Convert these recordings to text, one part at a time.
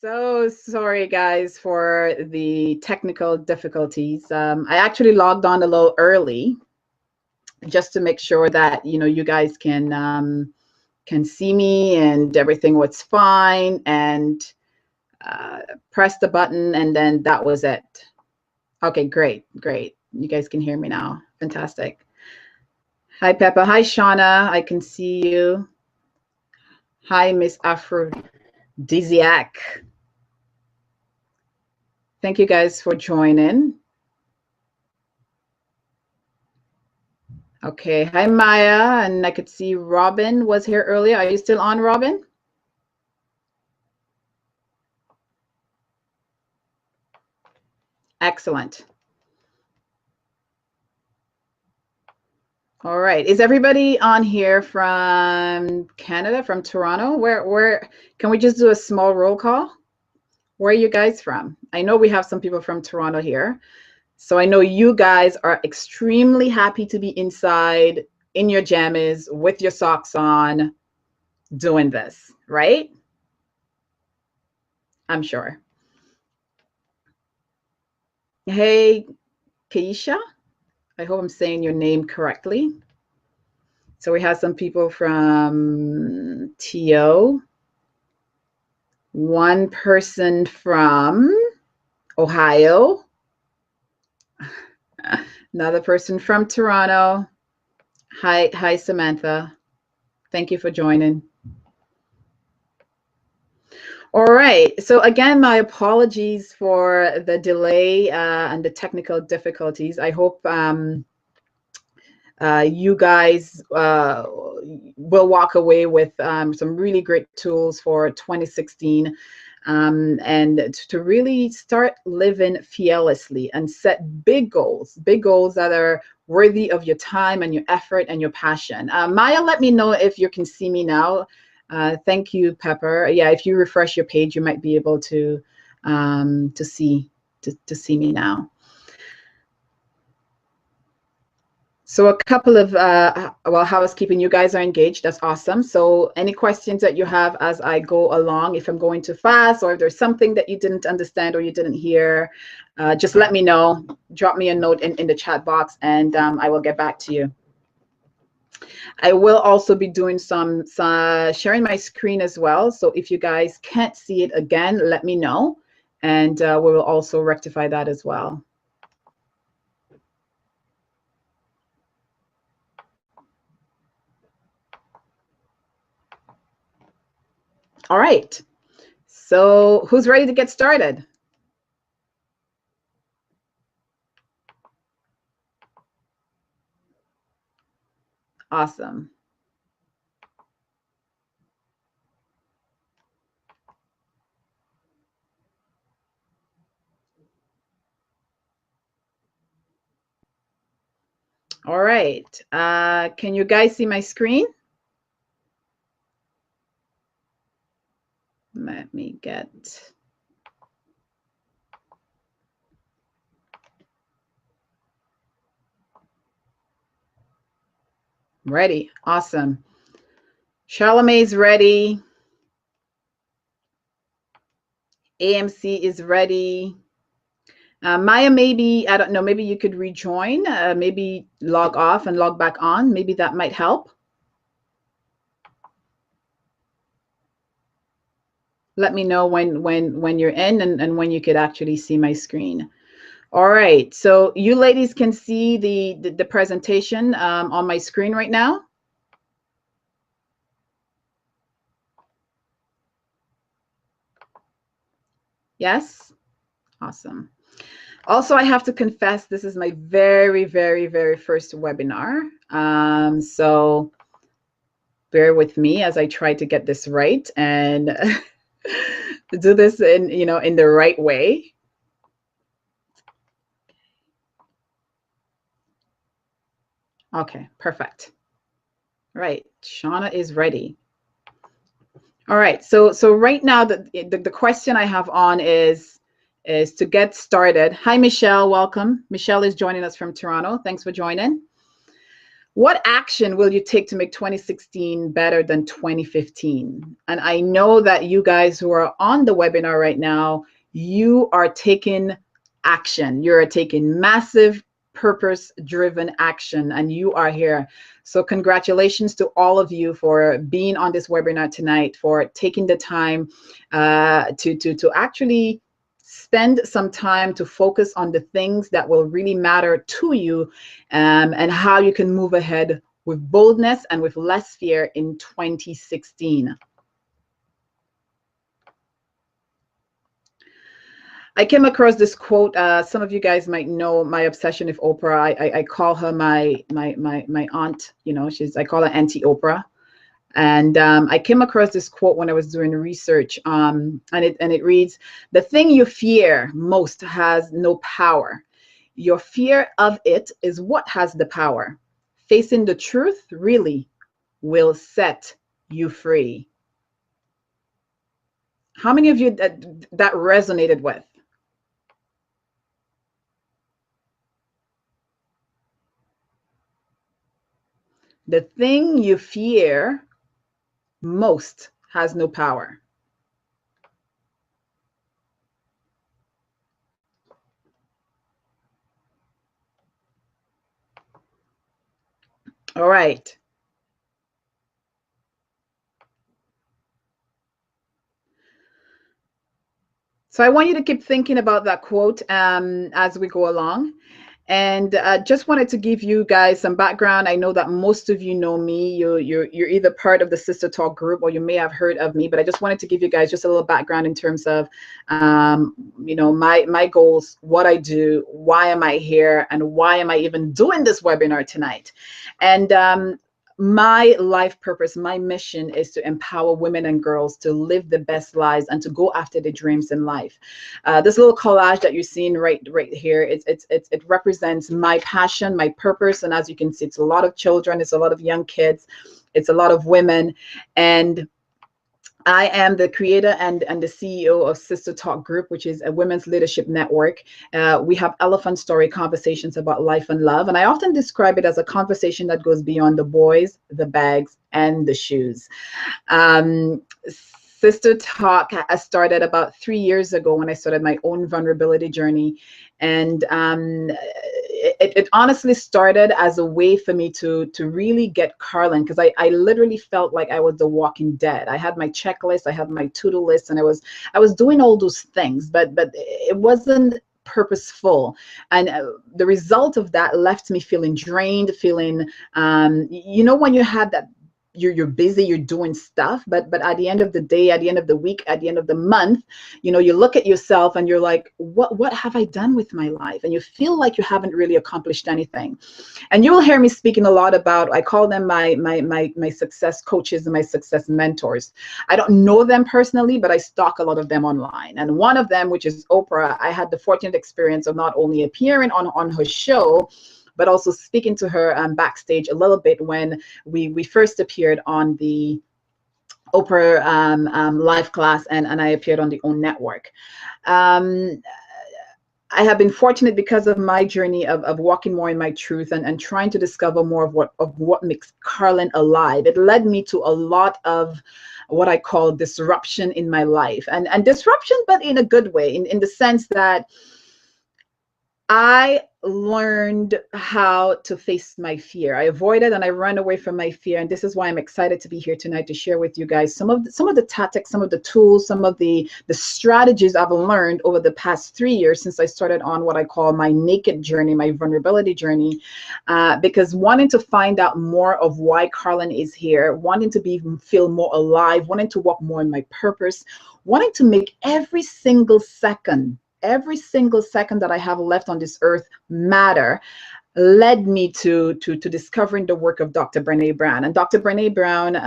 So sorry, guys, for the technical difficulties. I actually logged on a little early just to make sure that you guys can see me and everything was fine, and press the button, and then that was it. Okay, great. You guys can hear me now. Fantastic. Hi, Peppa. Hi, Shauna. I can see you. Hi, Miss Aphrodisiac. Thank you guys for joining. Okay, hi Maya, and I could see Robin was here earlier. Are you still on, Robin? Excellent. All right, is everybody on here from Canada, from Toronto? Where can we just do a small roll call? Where are you guys from? I know we have some people from Toronto here. So I know you guys are extremely happy to be inside in your jammies with your socks on doing this, right? I'm sure. Hey, Keisha. I hope I'm saying your name correctly. So we have some people from TO. One person from Ohio. Another person from Toronto. Hi, Samantha. Thank you for joining. All right. So again, my apologies for the delay and the technical difficulties. I hope you guys will walk away with some really great tools for 2016. And to really start living fearlessly and set big goals that are worthy of your time and your effort and your passion. Maya, let me know if you can see me now. Thank you, Pepper. Yeah, if you refresh your page, you might be able to see me now. So a couple of housekeeping. You guys are engaged. That's awesome. So any questions that you have as I go along, if I'm going too fast or if there's something that you didn't understand or you didn't hear, just let me know. Drop me a note in the chat box, and I will get back to you. I will also be doing some sharing my screen as well. So if you guys can't see it again, let me know, and we will also rectify that as well. All right. So who's ready to get started? Awesome. All right. Can you guys see my screen? Let me get... Ready. Awesome. Charlemagne's ready. AMC is ready. Maya, maybe, I don't know, maybe you could rejoin, maybe log off and log back on. Maybe that might help. Let me know when you're in and when you could actually see my screen. All right, so you ladies can see the presentation on my screen right now. Yes? Awesome. Also, I have to confess, this is my very, very, very first webinar. So bear with me as I try to get this right and do this in the right way. Okay, perfect. Right, Shauna is ready. All right, so right now the question I have on is to get started. Hi, Michelle, welcome. Michelle is joining us from Toronto. Thanks for joining. What action will you take to make 2016 better than 2015? And I know that you guys who are on the webinar right now, you are taking action. You're taking massive purpose-driven action, and you are here. So congratulations to all of you for being on this webinar tonight, for taking the time to actually spend some time to focus on the things that will really matter to you, and how you can move ahead with boldness and with less fear in 2016. I came across this quote. Some of you guys might know my obsession with Oprah. I call her my aunt. You know, I call her Auntie Oprah. And I came across this quote when I was doing research, and it reads, "The thing you fear most has no power. Your fear of it is what has the power. Facing the truth really will set you free." How many of you that resonated with? The thing you fear most has no power. All right. So I want you to keep thinking about that quote as we go along. And just wanted to give you guys some background. I know that most of you know me. You're either part of the Sister Talk group or you may have heard of me, but I just wanted to give you guys just a little background in terms of, you know, my goals, what I do, why am I here, and why am I even doing this webinar tonight. And my life purpose, my mission is to empower women and girls to live the best lives and to go after their dreams in life. This little collage that you're seeing right here, it represents my passion, my purpose, and as you can see, it's a lot of children, it's a lot of young kids, it's a lot of women, and I am the creator and the CEO of Sister Talk Group, which is a women's leadership network. We have elephant story conversations about life and love. And I often describe it as a conversation that goes beyond the boys, the bags, and the shoes. Sister Talk started about 3 years ago when I started my own vulnerability journey. And it honestly started as a way for me to really get Karlyn, because I literally felt like I was the walking dead. I had my checklist, I had my to-do list, and I was doing all those things, but it wasn't purposeful. And the result of that left me feeling drained, feeling, you know, when you had that, you're busy, you're doing stuff, but at the end of the day, at the end of the week, at the end of the month, you know, you look at yourself and you're like, what have I done with my life? And you feel like you haven't really accomplished anything. And you will hear me speaking a lot about, I call them my success coaches and my success mentors. I don't know them personally, but I stalk a lot of them online. And one of them, which is Oprah, I had the fortunate experience of not only appearing on her show, but also speaking to her backstage a little bit when we first appeared on the Oprah live class, and I appeared on the OWN network. I have been fortunate because of my journey of walking more in my truth and trying to discover more of what makes Karlyn alive. It led me to a lot of what I call disruption in my life, and disruption, but in a good way, in the sense that I learned how to face my fear. I avoided and I ran away from my fear. And this is why I'm excited to be here tonight to share with you guys some of the tactics, some of the tools, some of the strategies I've learned over the past 3 years since I started on what I call my naked journey, my vulnerability journey, because wanting to find out more of why Karlyn is here, wanting to feel more alive, wanting to walk more in my purpose, wanting to make every single second that I have left on this earth matter, led me to discovering the work of Dr. Brené Brown. And Dr. Brené Brown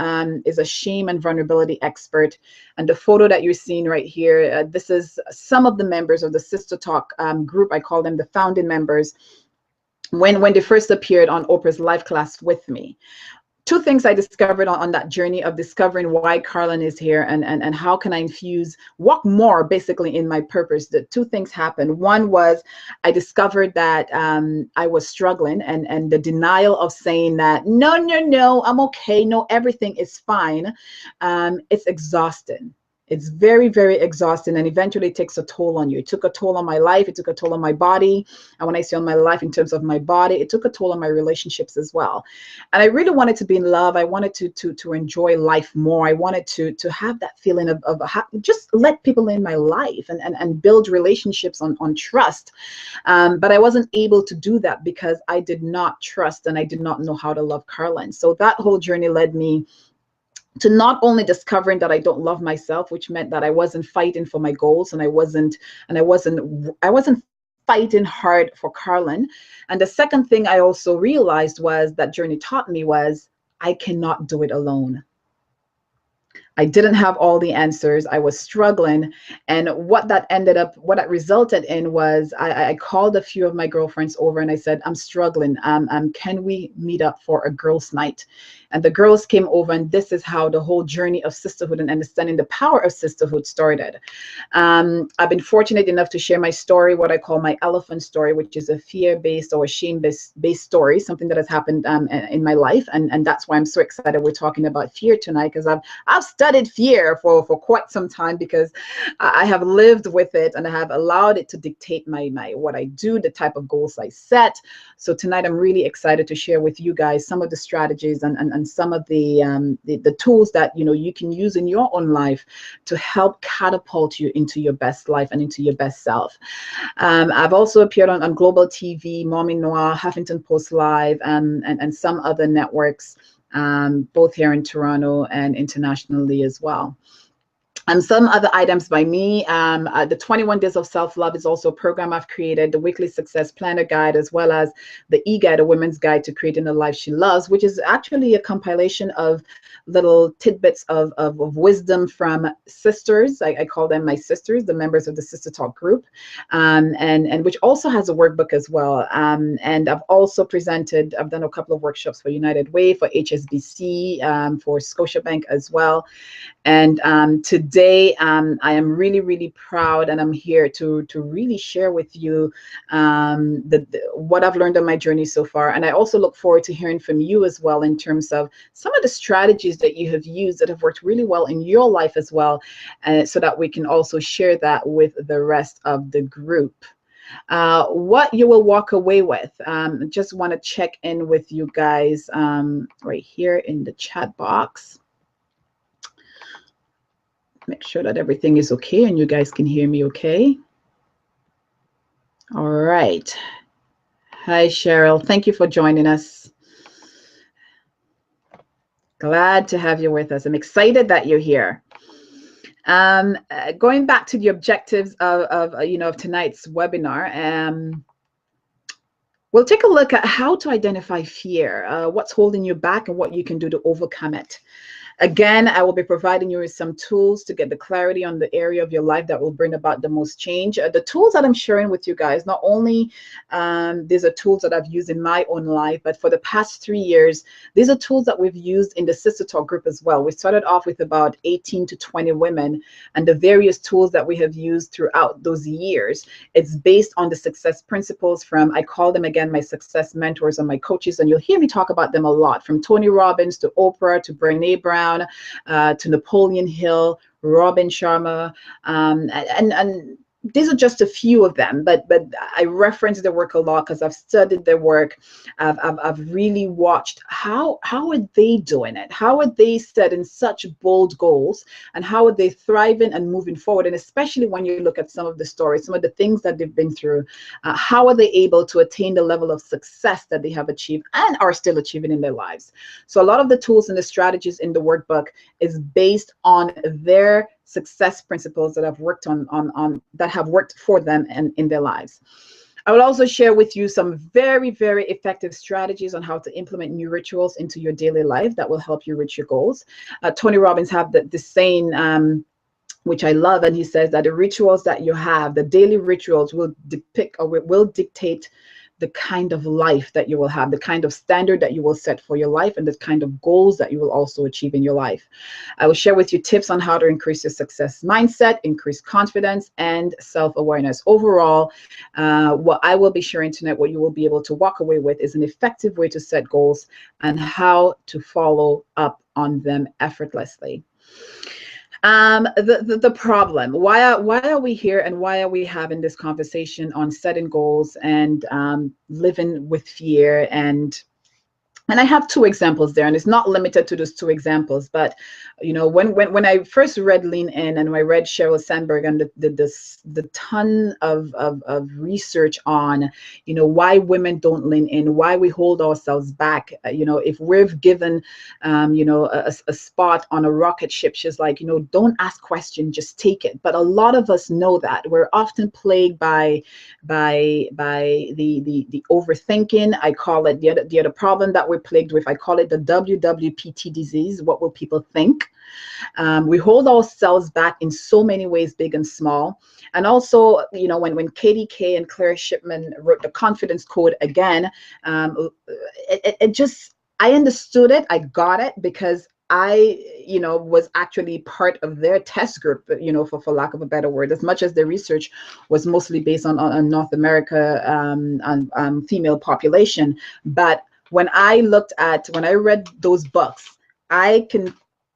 is a shame and vulnerability expert. And the photo that you're seeing right here, this is some of the members of the Sister Talk group. I call them the founding members when they first appeared on Oprah's live class with me. two things I discovered on that journey of discovering why Karlyn is here, and how can I walk more basically in my purpose. The two things happened. One was I discovered that I was struggling, and the denial of saying that, no, I'm okay. No, everything is fine. It's exhausting. It's very, very exhausting, and eventually it takes a toll on you. It took a toll on my life. It took a toll on my body. And when I say on my life in terms of my body, it took a toll on my relationships as well. And I really wanted to be in love. I wanted to enjoy life more. I wanted to have that feeling of just let people in my life and build relationships on trust. But I wasn't able to do that because I did not trust and I did not know how to love Karlyn. So that whole journey led me to not only discovering that I don't love myself, which meant that I wasn't fighting for my goals, and I wasn't fighting hard for Karlyn. And the second thing I also realized was that journey taught me was I cannot do it alone. I didn't have all the answers. I was struggling. And what that resulted in was I called a few of my girlfriends over and I said, I'm struggling. Can we meet up for a girls' night? And the girls came over, and this is how the whole journey of sisterhood and understanding the power of sisterhood started. I've been fortunate enough to share my story, what I call my elephant story, which is a fear-based or a shame-based story, something that has happened in my life. And that's why I'm so excited we're talking about fear tonight, because I've studied fear for quite some time, because I have lived with it and I have allowed it to dictate my what I do, the type of goals I set. So tonight I'm really excited to share with you guys some of the strategies and some of the tools that you can use in your own life to help catapult you into your best life and into your best self. I've also appeared on Global TV, Mommy Noir, Huffington Post Live, and some other networks, both here in Toronto and internationally as well. Some other items by me, the 21 Days of Self-Love is also a program I've created, the Weekly Success Planner Guide, as well as the e-guide, a women's guide to creating the life she loves, which is actually a compilation of little tidbits of wisdom from sisters. I call them my sisters, the members of the Sister Talk group, and which also has a workbook as well. And I've also I've done a couple of workshops for United Way, for HSBC, for Scotiabank as well. And today I am really, really proud, and I'm here to really share with you what I've learned on my journey so far. And I also look forward to hearing from you as well in terms of some of the strategies that you have used that have worked really well in your life as well, so that we can also share that with the rest of the group. What you will walk away with. Just want to check in with you guys right here in the chat box. Make sure that everything is okay and you guys can hear me okay. All right. Hi, Cheryl. Thank you for joining us. Glad to have you with us. I'm excited that you're here. Going back to the objectives of tonight's webinar, we'll take a look at how to identify fear, what's holding you back, and what you can do to overcome it. Again, I will be providing you with some tools to get the clarity on the area of your life that will bring about the most change. The tools that I'm sharing with you guys, not only these are tools that I've used in my own life, but for the past 3 years, these are tools that we've used in the Sister Talk group as well. We started off with about 18 to 20 women, and the various tools that we have used throughout those years, it's based on the success principles from, I call them again, my success mentors and my coaches, and you'll hear me talk about them a lot, from Tony Robbins to Oprah to Brene Brown, to Napoleon Hill, Robin Sharma, and these are just a few of them, but I reference their work a lot because I've studied their work. I've really watched how are they doing it? How are they setting such bold goals, and how are they thriving and moving forward? And especially when you look at some of the stories, some of the things that they've been through, how are they able to attain the level of success that they have achieved and are still achieving in their lives? So a lot of the tools and the strategies in the workbook is based on their success principles that I've worked on that have worked for them and in their lives. I will also share with you some very, very effective strategies on how to implement new rituals into your daily life that will help you reach your goals. Tony Robbins have the saying, which I love, and he says that the rituals that you have, the daily rituals, will depict or will dictate the kind of life that you will have, the kind of standard that you will set for your life, and the kind of goals that you will also achieve in your life. I will share with you tips on how to increase your success mindset, increase confidence, and self-awareness. Overall, what I will be sharing tonight, what you will be able to walk away with, is an effective way to set goals and how to follow up on them effortlessly. The problem, why are we here, and why are we having this conversation on setting goals and living with fear? And I have two examples there, and it's not limited to those two examples. But you know, when I first read Lean In, and when I read Sheryl Sandberg and the ton of research on, you know, why women don't lean in, why we hold ourselves back. You know, if we're given, you know, a spot on a rocket ship, she's like, you know, don't ask questions, just take it. But a lot of us know that we're often plagued by the overthinking. I call it the other problem that we're plagued with. I call it the WWPT disease. What will people think? We hold ourselves back in so many ways, big and small. And also, you know, when Katie Kay and Claire Shipman wrote the confidence code again, it just, I understood it. I got it because I, you know, was actually part of their test group, you know, for lack of a better word, as much as the research was mostly based on North America, female population. But when I read those books, I can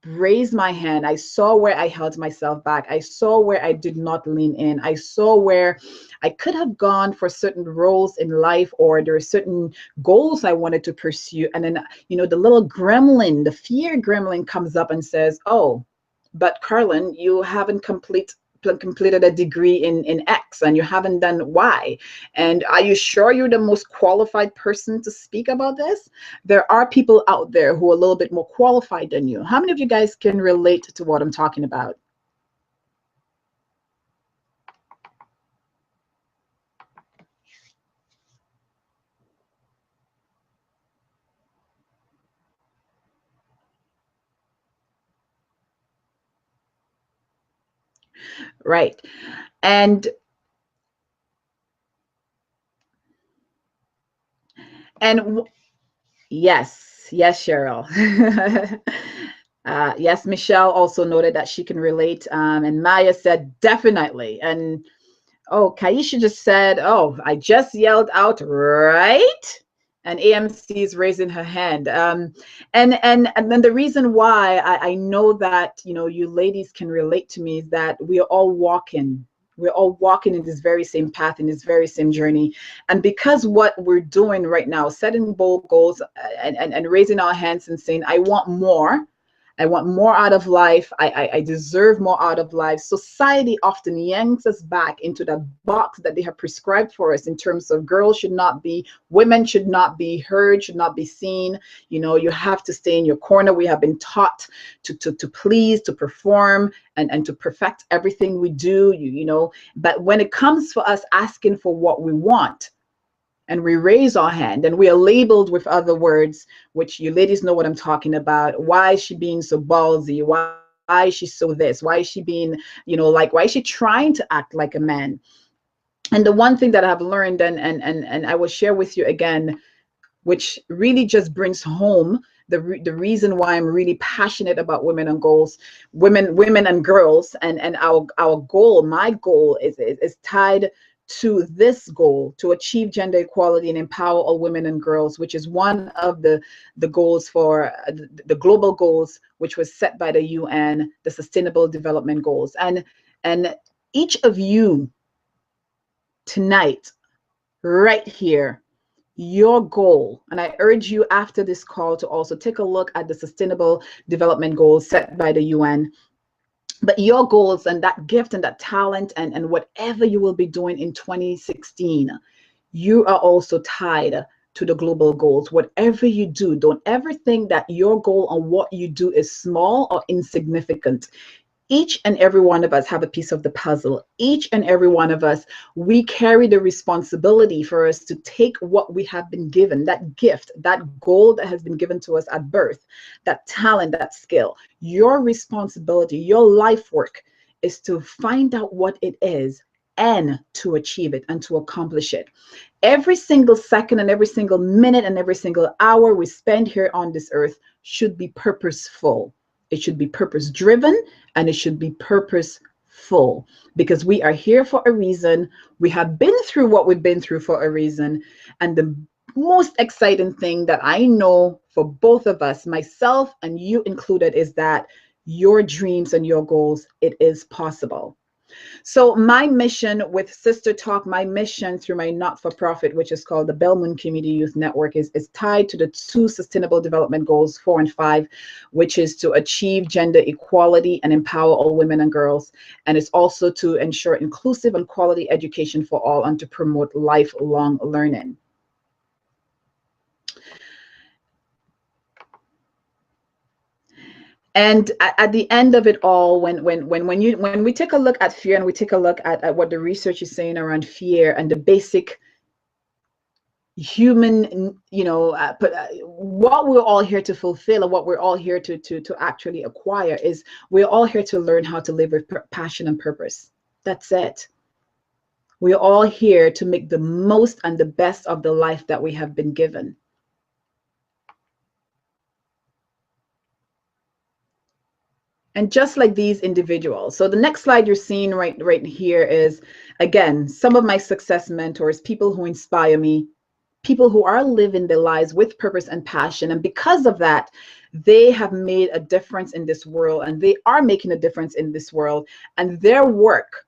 raise my hand. I saw where I held myself back. I saw where I did not lean in. I saw where I could have gone for certain roles in life, or there are certain goals I wanted to pursue. And then, you know, the little gremlin, the fear gremlin comes up and says, oh, but Karlyn, you haven't completed a degree in X, and you haven't done Y. And are you sure you're the most qualified person to speak about this? There are people out there who are a little bit more qualified than you. How many of you guys can relate to what I'm talking about? Right. And yes, yes, Cheryl. Yes, Michelle also noted that she can relate. And Maya said, definitely. And oh, Kaisha just said, oh, I just yelled out, right? And AMC is raising her hand. And then the reason why I know that, you know, you ladies can relate to me is that we are all walking. We're all walking in this very same path, in this very same journey. And because what we're doing right now, setting bold goals and raising our hands and saying, I want more. I want more out of life. I deserve more out of life. Society often yanks us back into that box that they have prescribed for us in terms of girls should not be, women should not be heard, should not be seen. You know, you have to stay in your corner. We have been taught to please, to perform, and to perfect everything we do, you know. But when it comes for us asking for what we want, and we raise our hand and we are labeled with other words, which you ladies know what I'm talking about. Why is she being so ballsy? Why is she so this? Why is she being, you know, like, why is she trying to act like a man? And the one thing that I've learned, and I will share with you again, which really just brings home the reason why I'm really passionate about women and goals, women and girls, and our goal, my goal is tied to this goal, to achieve gender equality and empower all women and girls, which is one of the goals for the global goals, which was set by the UN, the Sustainable Development Goals. And each of you tonight, right here, your goal, and I urge you after this call to also take a look at the Sustainable Development Goals set by the UN. But your goals and that gift and that talent and whatever you will be doing in 2016, you are also tied to the global goals. Whatever you do, don't ever think that your goal and what you do is small or insignificant. Each and every one of us have a piece of the puzzle. Each and every one of us, we carry the responsibility for us to take what we have been given, that gift, that goal that has been given to us at birth, that talent, that skill. Your responsibility, your life work is to find out what it is and to achieve it and to accomplish it. Every single second and every single minute and every single hour we spend here on this earth should be purposeful. It should be purpose driven, and it should be purposeful, because we are here for a reason. We have been through what we've been through for a reason. And the most exciting thing that I know for both of us, myself and you included, is that your dreams and your goals, it is possible. So my mission with Sister Talk, my mission through my not-for-profit, which is called the Belmont Community Youth Network, is tied to the 2 Sustainable Development Goals 4 and 5, which is to achieve gender equality and empower all women and girls. And it's also to ensure inclusive and quality education for all, and to promote lifelong learning. And at the end of it all, when we take a look at fear, and we take a look at what the research is saying around fear and the basic human, what we're all here to fulfill, and what we're all here to actually acquire, is we're all here to learn how to live with passion and purpose. That's it. We're all here to make the most and the best of the life that we have been given. And just like these individuals. So the next slide you're seeing right here is, again, some of my success mentors, people who inspire me, people who are living their lives with purpose and passion. And because of that, they have made a difference in this world, and they are making a difference in this world. And their work,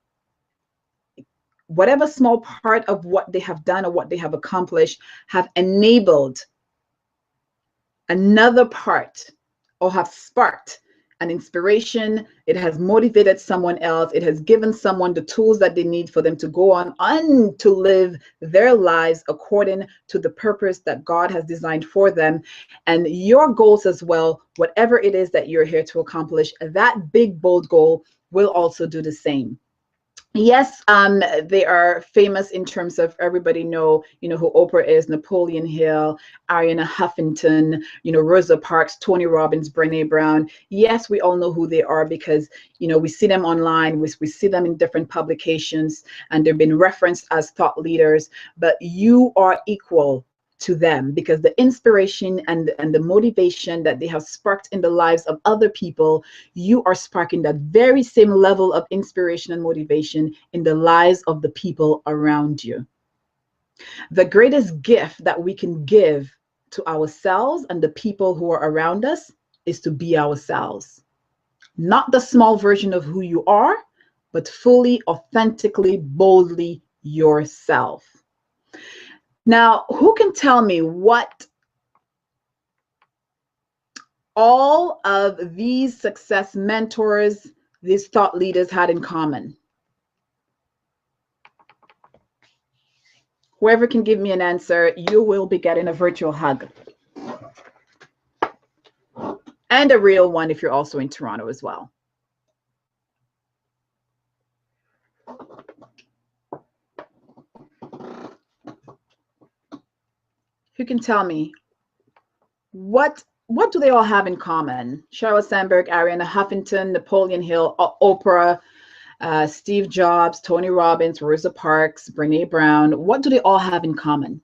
whatever small part of what they have done or what they have accomplished, have enabled another part, or have sparked an inspiration. It has motivated someone else. It has given someone the tools that they need for them to go on to live their lives according to the purpose that God has designed for them. And your goals as well, whatever it is that you're here to accomplish, that big, bold goal will also do the same. Yes, they are famous in terms of, everybody know who Oprah is, Napoleon Hill, Ariana Huffington, Rosa Parks, Tony Robbins, Brené Brown. Yes, we all know who they are, because we see them online, we see them in different publications, and they've been referenced as thought leaders. But you are equal to them, because the inspiration and the motivation that they have sparked in the lives of other people, you are sparking that very same level of inspiration and motivation in the lives of the people around you. The greatest gift that we can give to ourselves and the people who are around us is to be ourselves. Not the small version of who you are, but fully, authentically, boldly yourself. Now, who can tell me what all of these success mentors, these thought leaders, had in common? Whoever can give me an answer, you will be getting a virtual hug. And a real one if you're also in Toronto as well. Who can tell me what do they all have in common? Sheryl Sandberg, Ariana Huffington, Napoleon Hill, Oprah, Steve Jobs, Tony Robbins, Rosa Parks, Brené Brown. What do they all have in common?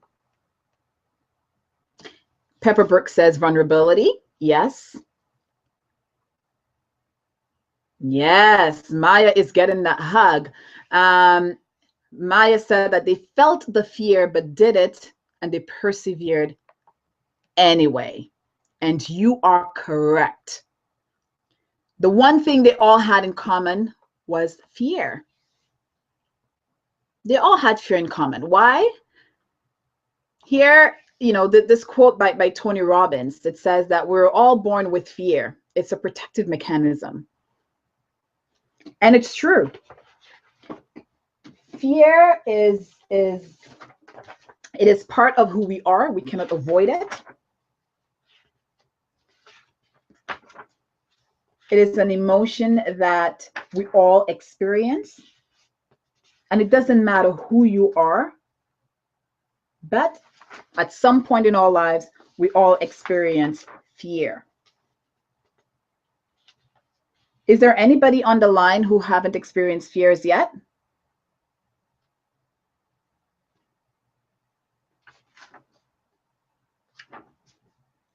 Pepper Brooks says vulnerability. Yes. Yes, Maya is getting that hug. Maya said that they felt the fear but did it, and they persevered anyway. And you are correct. The one thing they all had in common was fear. They all had fear in common. Why? Here, this quote by Tony Robbins that says that we're all born with fear. It's a protective mechanism. And it's true. Fear is part of who we are. We cannot avoid it. It is an emotion that we all experience. And it doesn't matter who you are, but at some point in our lives, we all experience fear. Is there anybody on the line who haven't experienced fears yet?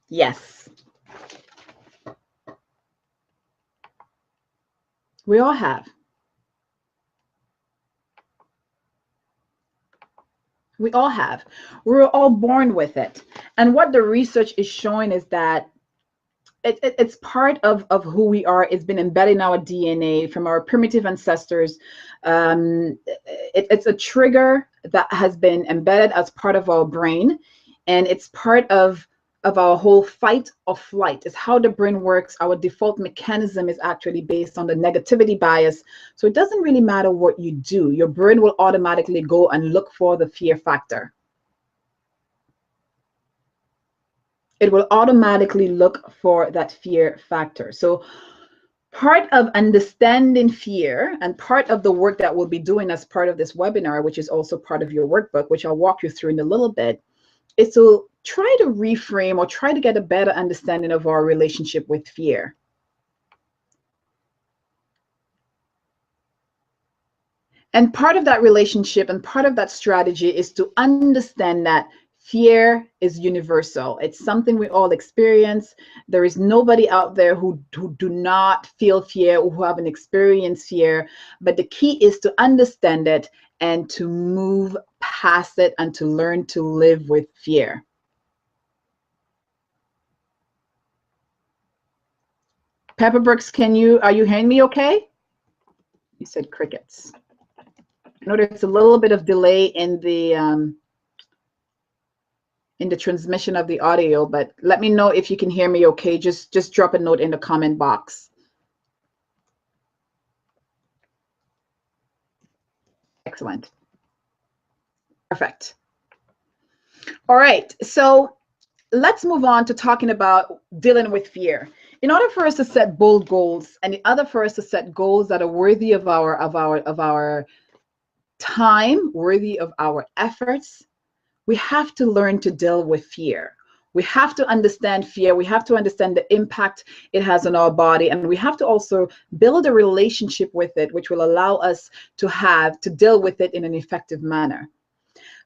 Yes. We all have. We all have. We're all born with it. And what the research is showing is that it's part of who we are. It's been embedded in our DNA from our primitive ancestors. It's a trigger that has been embedded as part of our brain, and it's part of our whole fight or flight. It's how the brain works. Our default mechanism is actually based on the negativity bias. So it doesn't really matter what you do. Your brain will automatically go and look for the fear factor. It will automatically look for that fear factor. So part of understanding fear and part of the work that we'll be doing as part of this webinar, which is also part of your workbook, which I'll walk you through in a little bit, is to try to reframe or try to get a better understanding of our relationship with fear. And part of that relationship and part of that strategy is to understand that fear is universal. It's something we all experience. There is nobody out there who do not feel fear or who haven't experienced fear. But the key is to understand it and to move past it and to learn to live with fear. Pepper Brooks, are you hearing me okay? You said crickets. I know there's a little bit of delay in the transmission of the audio, but let me know if you can hear me okay. Just drop a note in the comment box. Excellent. Perfect. All right, so let's move on to talking about dealing with fear. In order for us to set bold goals, and in order for us to set goals that are worthy of our time, worthy of our efforts, we have to learn to deal with fear. We have to understand fear. We have to understand the impact it has on our body. And we have to also build a relationship with it, which will allow us to deal with it in an effective manner.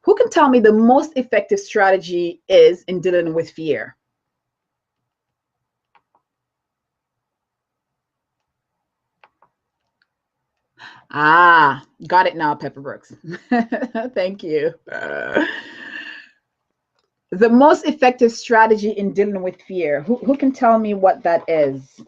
Who can tell me the most effective strategy is in dealing with fear? Ah, got it now, Pepper Brooks. Thank you. The most effective strategy in dealing with fear. Who can tell me what that is?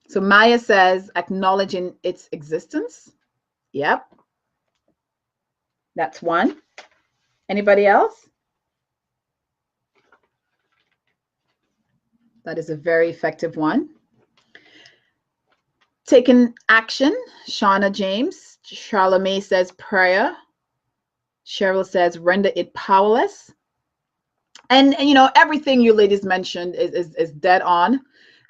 So Maya says acknowledging its existence. Yep. That's one. Anybody else? That is a very effective one. Taking action. Shauna James. Charlemagne says prayer. Cheryl says render it powerless. And you know, everything you ladies mentioned is dead on.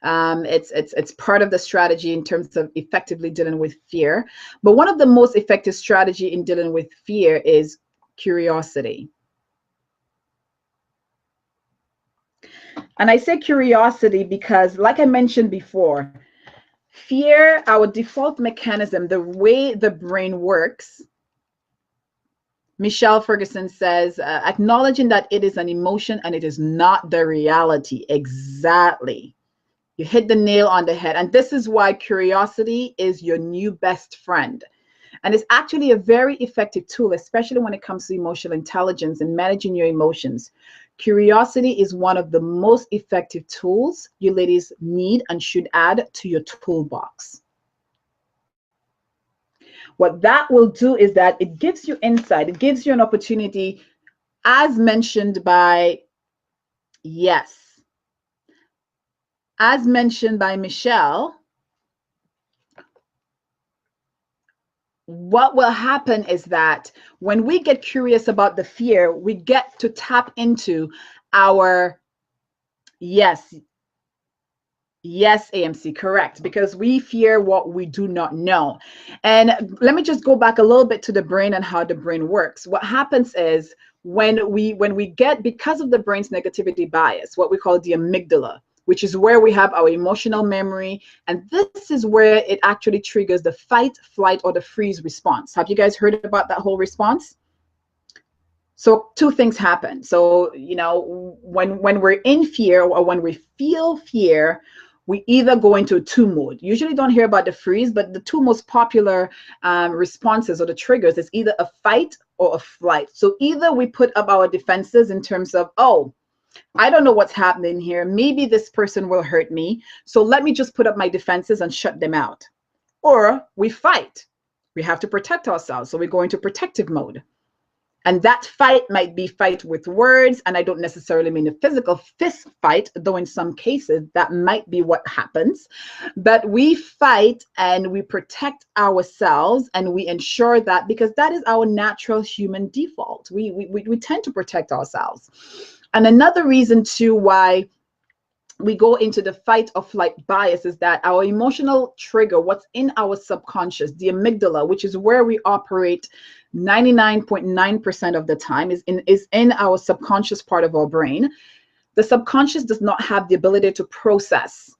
It's part of the strategy in terms of effectively dealing with fear. But one of the most effective strategy in dealing with fear is curiosity. And I say curiosity because, like I mentioned before, fear, our default mechanism, the way the brain works, Michelle Ferguson says, acknowledging that it is an emotion and it is not the reality. Exactly. You hit the nail on the head. And this is why curiosity is your new best friend. And it's actually a very effective tool, especially when it comes to emotional intelligence and managing your emotions. Curiosity is one of the most effective tools you ladies need and should add to your toolbox. What that will do is that it gives you insight. It gives you an opportunity, as mentioned by, yes, as mentioned by Michelle, what will happen is that when we get curious about the fear, we get to tap into our, yes, Yes, AMC, correct. Because we fear what we do not know. And let me just go back a little bit to the brain and how the brain works. What happens is when we get, because of the brain's negativity bias, what we call the amygdala, which is where we have our emotional memory. And this is where it actually triggers the fight, flight, or the freeze response. Have you guys heard about that whole response? So two things happen. So, when we're in fear or when we feel fear, we either go into two mode. Usually don't hear about the freeze, but the two most popular responses or the triggers is either a fight or a flight. So either we put up our defenses in terms of, oh, I don't know what's happening here. Maybe this person will hurt me. So let me just put up my defenses and shut them out. Or we fight. We have to protect ourselves. So we go into protective mode. And that fight might be fight with words. And I don't necessarily mean a physical fist fight, though in some cases that might be what happens. But we fight and we protect ourselves, and we ensure that, because that is our natural human default. We tend to protect ourselves. And another reason too why we go into the fight or flight bias is that our emotional trigger, what's in our subconscious, the amygdala, which is where we operate 99.9% of the time, is in our subconscious part of our brain. The subconscious does not have the ability to process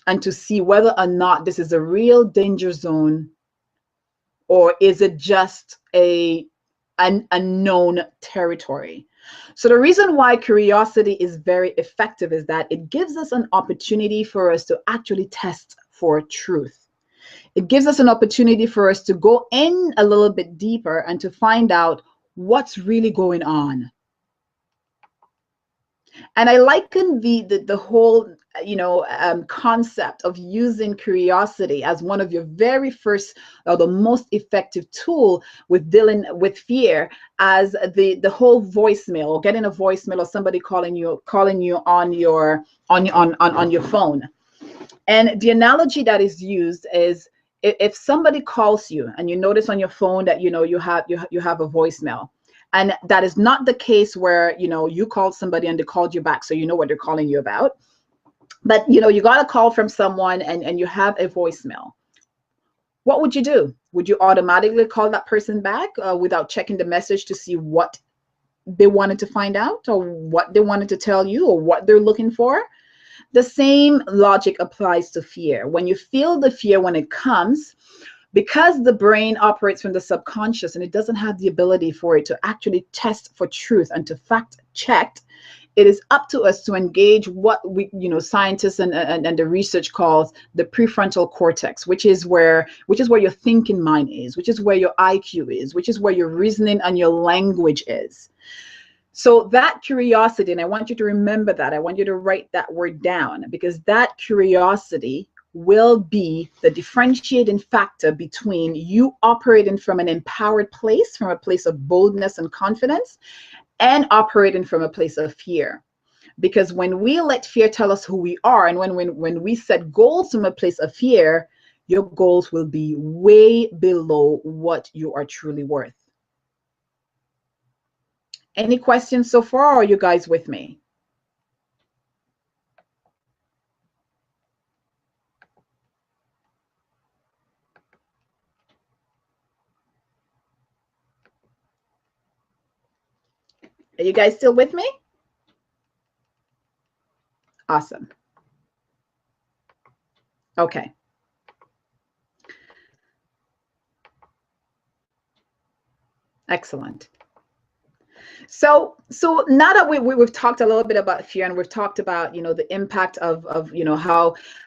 and to see whether or not this is a real danger zone, or is it just an unknown territory. So the reason why curiosity is very effective is that it gives us an opportunity for us to actually test for truth. It gives us an opportunity for us to go in a little bit deeper and to find out what's really going on. And I liken the whole concept of using curiosity as one of your very first, or the most effective tool with dealing with fear, as the whole voicemail, or getting a voicemail, or somebody calling you on your phone. And the analogy that is used is, if somebody calls you and you notice on your phone that you have a voicemail. And that is not the case where, you called somebody and they called you back, so you know what they're calling you about. But, you got a call from someone and you have a voicemail. What would you do? Would you automatically call that person back without checking the message to see what they wanted to find out, or what they wanted to tell you, or what they're looking for? The same logic applies to fear. When you feel the fear, when it comes, because the brain operates from the subconscious and it doesn't have the ability for it to actually test for truth and to fact check, it is up to us to engage what we, scientists and the research calls the prefrontal cortex, which is where your thinking mind is, which is where your IQ is, which is where your reasoning and your language is. So that curiosity, and I want you to remember that, I want you to write that word down, because that curiosity will be the differentiating factor between you operating from an empowered place, from a place of boldness and confidence, and operating from a place of fear. Because when we let fear tell us who we are, and when we set goals from a place of fear, your goals will be way below what you are truly worth. Any questions so far, or are you guys with me? Are you guys still with me? Awesome. Okay. Excellent. So now that we've talked a little bit about fear, and we've talked about, the impact of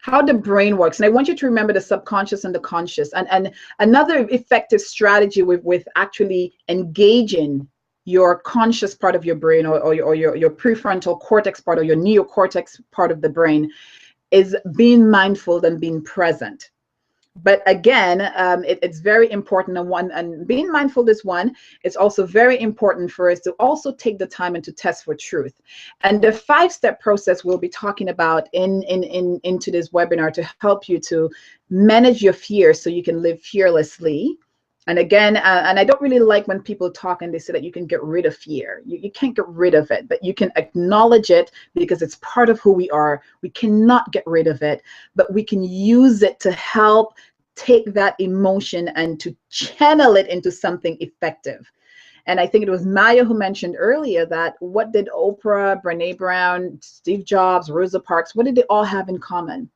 how the brain works. And I want you to remember the subconscious and the conscious. And another effective strategy with actually engaging your conscious part of your brain, or your prefrontal cortex part, or your neocortex part of the brain, is being mindful and being present. But again, it's very important. And being mindful is one. It's also very important for us to also take the time and to test for truth. And the 5-step process we'll be talking about into this webinar to help you to manage your fear so you can live fearlessly And again, and I don't really like when people talk and they say that you can get rid of fear. You can't get rid of it, but you can acknowledge it because it's part of who we are. We cannot get rid of it, but we can use it to help take that emotion and to channel it into something effective. And I think it was Maya who mentioned earlier that what did Oprah, Brene Brown, Steve Jobs, Rosa Parks, what did they all have in common?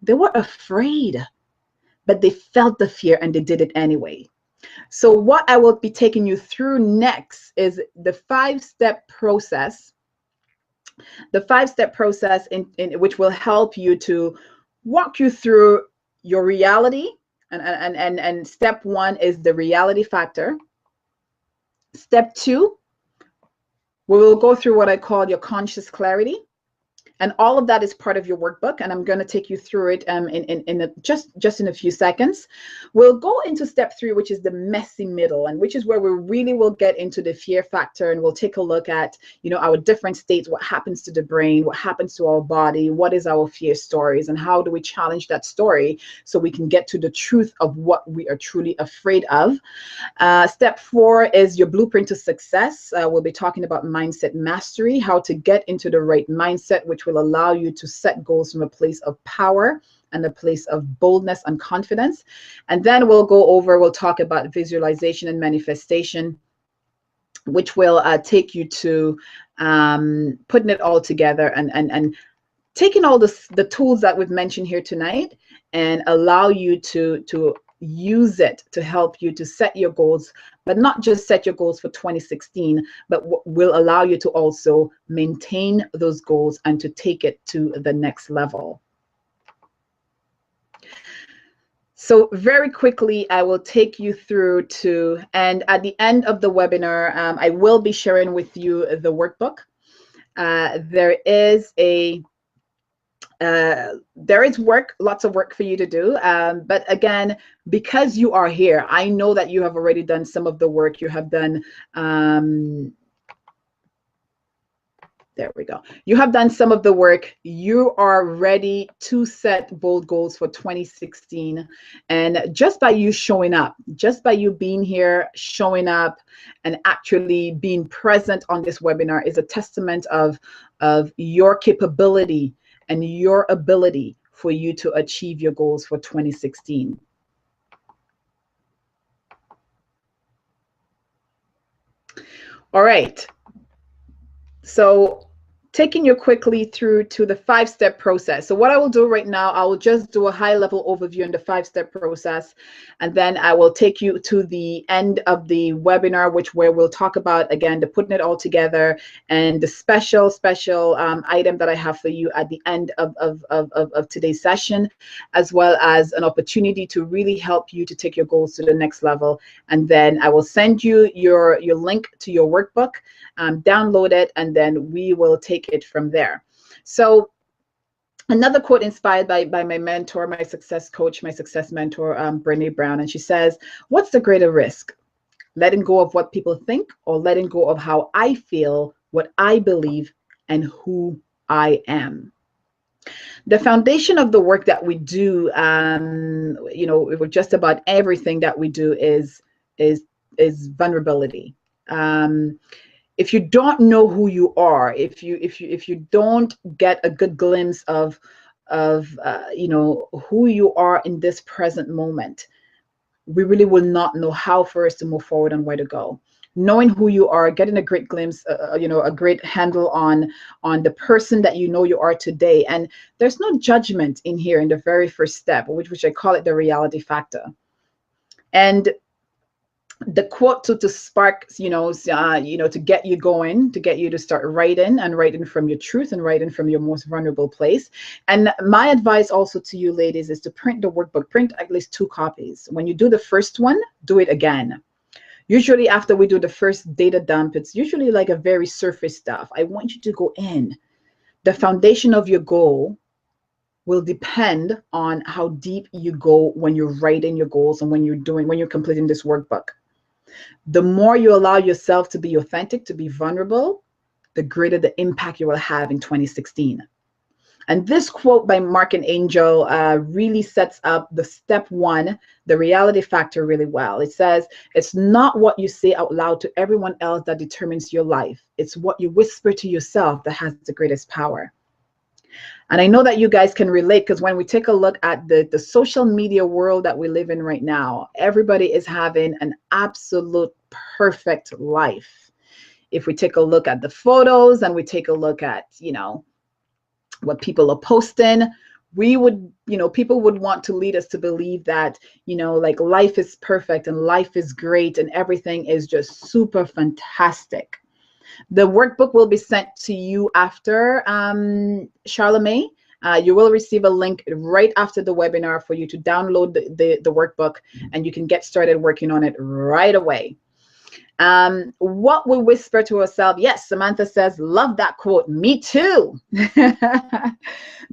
They were afraid, but they felt the fear and they did it anyway. So what I will be taking you through next is the 5-step process. The 5-step process in which will help you to walk you through your reality. And step 1 is the reality factor. Step 2, we will go through what I call your conscious clarity. And all of that is part of your workbook, and I'm going to take you through it just in a few seconds. We'll go into step 3, which is the messy middle, and which is where we really will get into the fear factor, and we'll take a look at, you know, our different states, what happens to the brain, what happens to our body, what is our fear stories, and how do we challenge that story so we can get to the truth of what we are truly afraid of. Step 4 is your blueprint to success. We'll be talking about mindset mastery, how to get into the right mindset, which will allow you to set goals from a place of power and a place of boldness and confidence. And then we'll talk about visualization and manifestation, which will take you to putting it all together and taking all the tools that we've mentioned here tonight and allow you to use it to help you to set your goals, but not just set your goals for 2016, but will allow you to also maintain those goals and to take it to the next level. So very quickly, I will take you through to, and at the end of the webinar, I will be sharing with you the workbook. There is work, lots of work for you to do. But again, because you are here, I know that you have already done some of the work. You have done, there we go. You have done some of the work. You are ready to set bold goals for 2016. And just by you showing up, just by you being here, showing up, and actually being present on this webinar is a testament of your capability and your ability for you to achieve your goals for 2016. All right. So taking you quickly through to the 5-step process. So what I will do right now, I will just do a high-level overview on the 5-step process, and then I will take you to the end of the webinar, where we'll talk about, again, the putting it all together and the special item that I have for you at the end of today's session, as well as an opportunity to really help you to take your goals to the next level. And then I will send you your link to your workbook, download it, and then we will take it from there. So another quote inspired by my mentor, my success coach, my success mentor, Brene Brown, and she says, "What's the greater risk? Letting go of what people think, or letting go of how I feel, what I believe, and who I am?" The foundation of the work that we do, you know, with just about everything that we do is vulnerability. If you don't know who you are, if you don't get a good glimpse of you know, who you are in this present moment, we really will not know how for us to move forward and where to go. Knowing who you are, getting a great glimpse, you know, a great handle on the person that you know you are today. And there's no judgment in here in the very first step, which I call it the reality factor. And the quote to spark, you know, to get you going, to get you to start writing from your truth and writing from your most vulnerable place. And my advice also to you ladies is to print the workbook, print at least 2 copies. When you do the first one, do it again. Usually after we do the first data dump, it's usually like a very surface stuff. I want you to go in. The foundation of your goal will depend on how deep you go when you're writing your goals and when you're completing this workbook. The more you allow yourself to be authentic, to be vulnerable, the greater the impact you will have in 2016. And this quote by Mark and Angel really sets up the step one, the reality factor, really well. It says, it's not what you say out loud to everyone else that determines your life. It's what you whisper to yourself that has the greatest power. And I know that you guys can relate, because when we take a look at the social media world that we live in right now, everybody is having an absolute perfect life. If we take a look at the photos and we take a look at, you know, what people are posting, we would, you know, people would want to lead us to believe that, you know, like life is perfect and life is great and everything is just super fantastic. The workbook will be sent to you after, Charlemagne. You will receive a link right after the webinar for you to download the workbook, and you can get started working on it right away. What we whisper to ourselves. Yes, Samantha says, love that quote. Me too.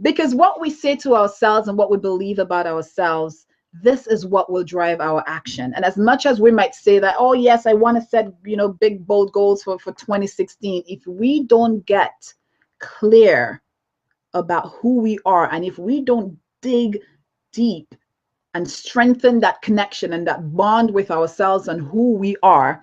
Because what we say to ourselves and what we believe about ourselves, this is what will drive our action. And as much as we might say that, oh yes, I want to set, you know, big bold goals for 2016, if we don't get clear about who we are, and if we don't dig deep and strengthen that connection and that bond with ourselves and who we are,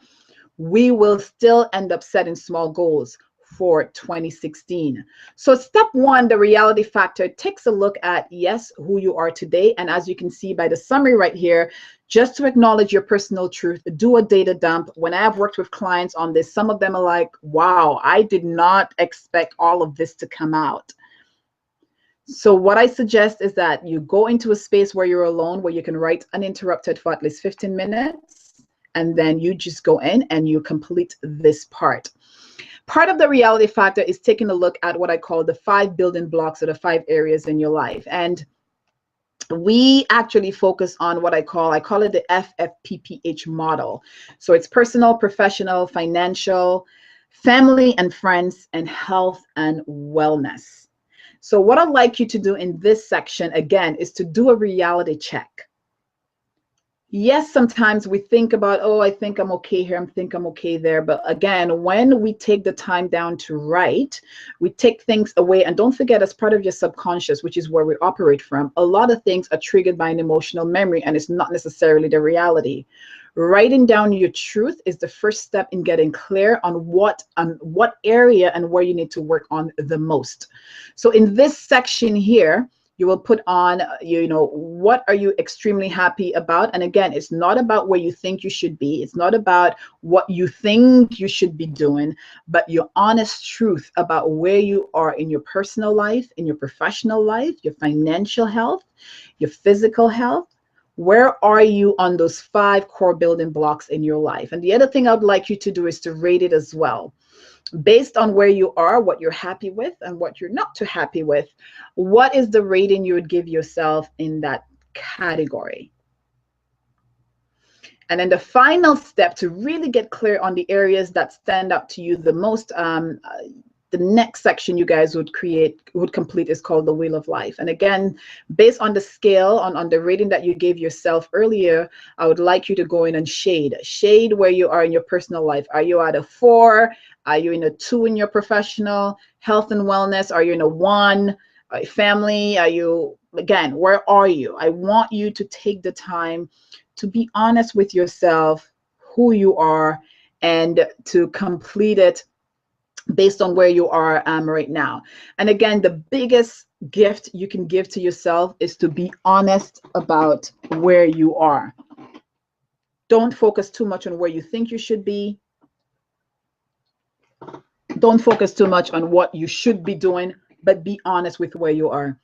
we will still end up setting small goals for 2016. So step one, the reality factor, takes a look at, yes, who you are today. And as you can see by the summary right here, just to acknowledge your personal truth, do a data dump. When I have worked with clients on this, some of them are like, wow, I did not expect all of this to come out. So what I suggest is that you go into a space where you're alone, where you can write uninterrupted for at least 15 minutes. And then you just go in and you complete this part. Part of the reality factor is taking a look at what I call the 5 building blocks, or the 5 areas in your life. And we actually focus on what I call it the FFPPH model. So it's personal, professional, financial, family and friends, and health and wellness. So what I'd like you to do in this section, again, is to do a reality check. Yes, sometimes we think about, oh, I think I'm okay here, I think I'm okay there. But again, when we take the time down to write, we take things away. And don't forget, as part of your subconscious, which is where we operate from, a lot of things are triggered by an emotional memory, and it's not necessarily the reality. Writing down your truth is the first step in getting clear on what area and where you need to work on the most. So in this section here, you will put on, you know, what are you extremely happy about? And again, it's not about where you think you should be. It's not about what you think you should be doing, but your honest truth about where you are in your personal life, in your professional life, your financial health, your physical health. Where are you on those 5 core building blocks in your life? And the other thing I'd like you to do is to rate it as well. Based on where you are, what you're happy with and what you're not too happy with, what is the rating you would give yourself in that category? And then the final step to really get clear on the areas that stand out to you the most, the next section you guys would complete is called the Wheel of Life. And again, based on the scale, on the rating that you gave yourself earlier, I would like you to go in and shade where you are in your personal life. Are you at a 4? Are you in a 2 in your professional health and wellness? Are you in a 1? Family? Are you, again, where are you? I want you to take the time to be honest with yourself, who you are, and to complete it based on where you are right now. And again, the biggest gift you can give to yourself is to be honest about where you are. Don't focus too much on where you think you should be. Don't focus too much on what you should be doing, but be honest with where you are.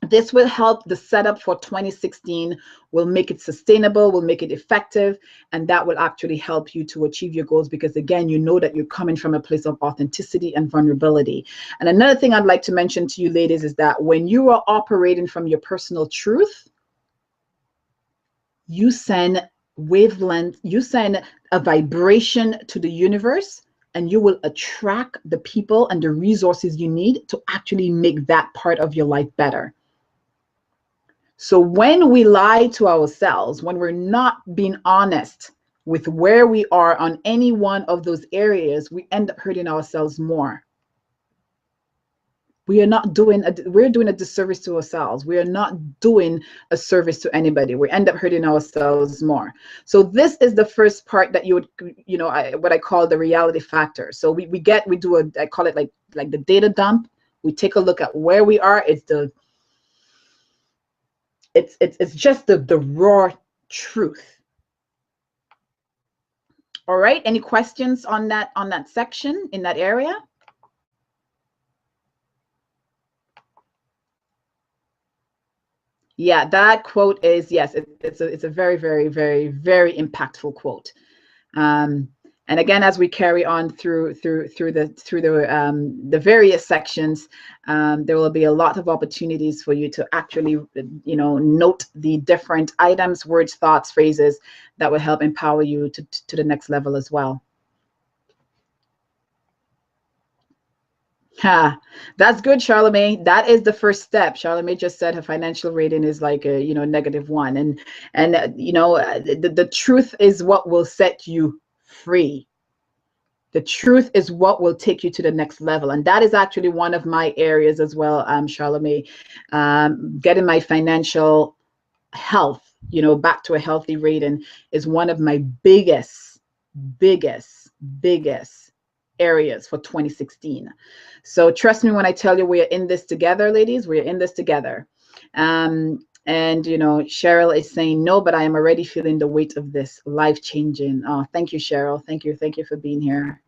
This will help the setup for 2016, will make it sustainable, will make it effective, and that will actually help you to achieve your goals, because again, you know that you're coming from a place of authenticity and vulnerability. And another thing I'd like to mention to you ladies is that when you are operating from your personal truth, you send wavelength, you send a vibration to the universe, and you will attract the people and the resources you need to actually make that part of your life better. So when we lie to ourselves, when we're not being honest with where we are on any one of those areas, we end up hurting ourselves more. we are not doing we're doing a disservice to ourselves. We are not doing a service to anybody. We end up hurting ourselves more. So this is the first part that you would, you know, what I call the reality factor. So we do a, I call it like the data dump. We take a look at where we are. It's just the raw truth. All right, any questions on that section, in that area? Yeah, that quote is, yes, it's a very, very, very, very impactful quote. And again, as we carry on through the various sections, there will be a lot of opportunities for you to actually, you know, note the different items, words, thoughts, phrases that will help empower you to the next level as well. Ha, that's good, Charlemagne. That is the first step. Charlemagne just said her financial rating is like a, you know, -1, and you know, the truth is what will set you free. The truth is what will take you to the next level, and that is actually one of my areas as well, Charlemagne. Getting my financial health, you know, back to a healthy rating is one of my biggest areas for 2016. So trust me when I tell you, we are in this together, ladies. We are in this together. And you know, Cheryl is saying no, but I am already feeling the weight of this, life-changing. Oh, thank you, Cheryl. Thank you for being here.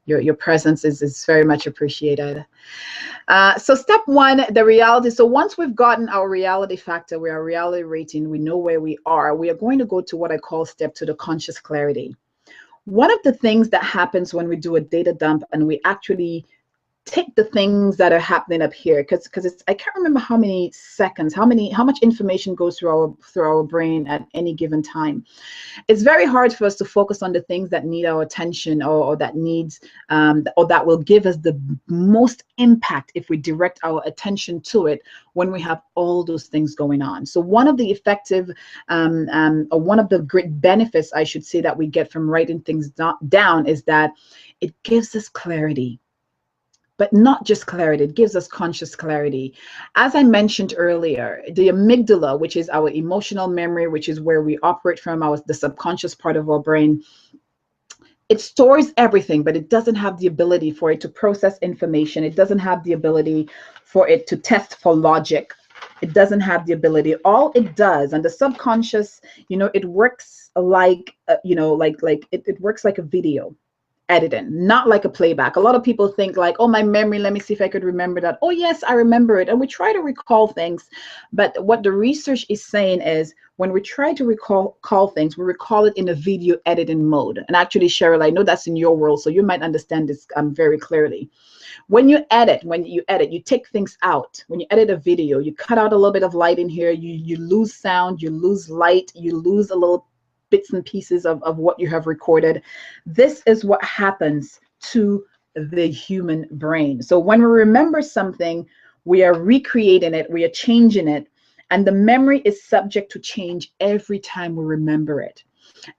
Your presence is very much appreciated. So step one, the reality. So once we've gotten our reality factor, our reality rating, we know where we are. We are going to go to what I call step two, the conscious clarity. One of the things that happens when we do a data dump and we actually take the things that are happening up here, because it's, I can't remember how many seconds, how much information goes through our brain at any given time. It's very hard for us to focus on the things that need our attention, or that needs or that will give us the most impact if we direct our attention to it when we have all those things going on. So one of the effective or one of the great benefits, I should say, that we get from writing things down is that it gives us clarity. But not just clarity, it gives us conscious clarity. As I mentioned earlier, the amygdala, which is our emotional memory, which is where we operate from, the subconscious part of our brain, it stores everything, but it doesn't have the ability for it to process information. It doesn't have the ability for it to test for logic. It doesn't have the ability. All it does, and the subconscious, you know, it works like, you know, it works like a video editing, not like a playback. A lot of people think like, oh, my memory, let me see if I could remember that. Oh yes, I remember it. And we try to recall things, but what the research is saying is when we try to recall things, we recall it in a video editing mode. And actually, Cheryl, I know that's in your world, so you might understand this very clearly. When you edit, you take things out. When you edit a video, you cut out a little bit of light in here, you lose sound, you lose light, you lose a little bits and pieces of what you have recorded. This is what happens to the human brain. So when we remember something, we are recreating it, we are changing it, and the memory is subject to change every time we remember it.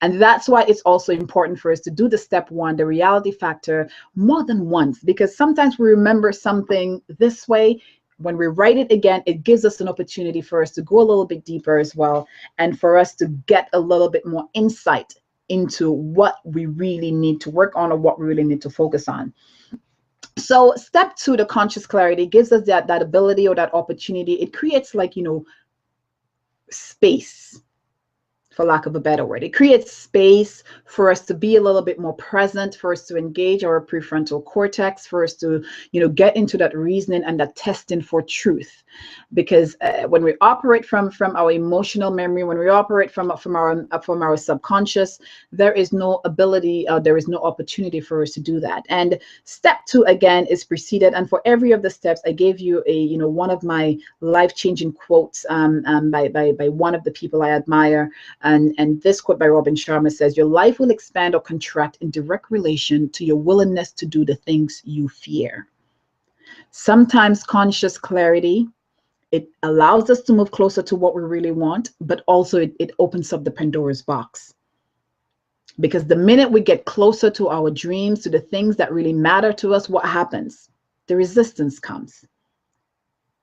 And that's why it's also important for us to do the step one, the reality factor, more than once, because sometimes we remember something this way. When we write it again, it gives us an opportunity for us to go a little bit deeper as well, and for us to get a little bit more insight into what we really need to work on, or what we really need to focus on. So step two, the conscious clarity, gives us that ability or that opportunity. It creates, like, you know, space, for lack of a better word. It creates space for us to be a little bit more present, for us to engage our prefrontal cortex, for us to, you know, get into that reasoning and that testing for truth. Because when we operate from our emotional memory, when we operate from our subconscious, there is no ability, there is no opportunity for us to do that. And step two, again, is preceded. And for every of the steps, I gave you a, you know, one of my life-changing quotes by one of the people I admire. And this quote by Robin Sharma says, your life will expand or contract in direct relation to your willingness to do the things you fear. Sometimes conscious clarity, it allows us to move closer to what we really want, but also it opens up the Pandora's box. Because the minute we get closer to our dreams, to the things that really matter to us, what happens? The resistance comes.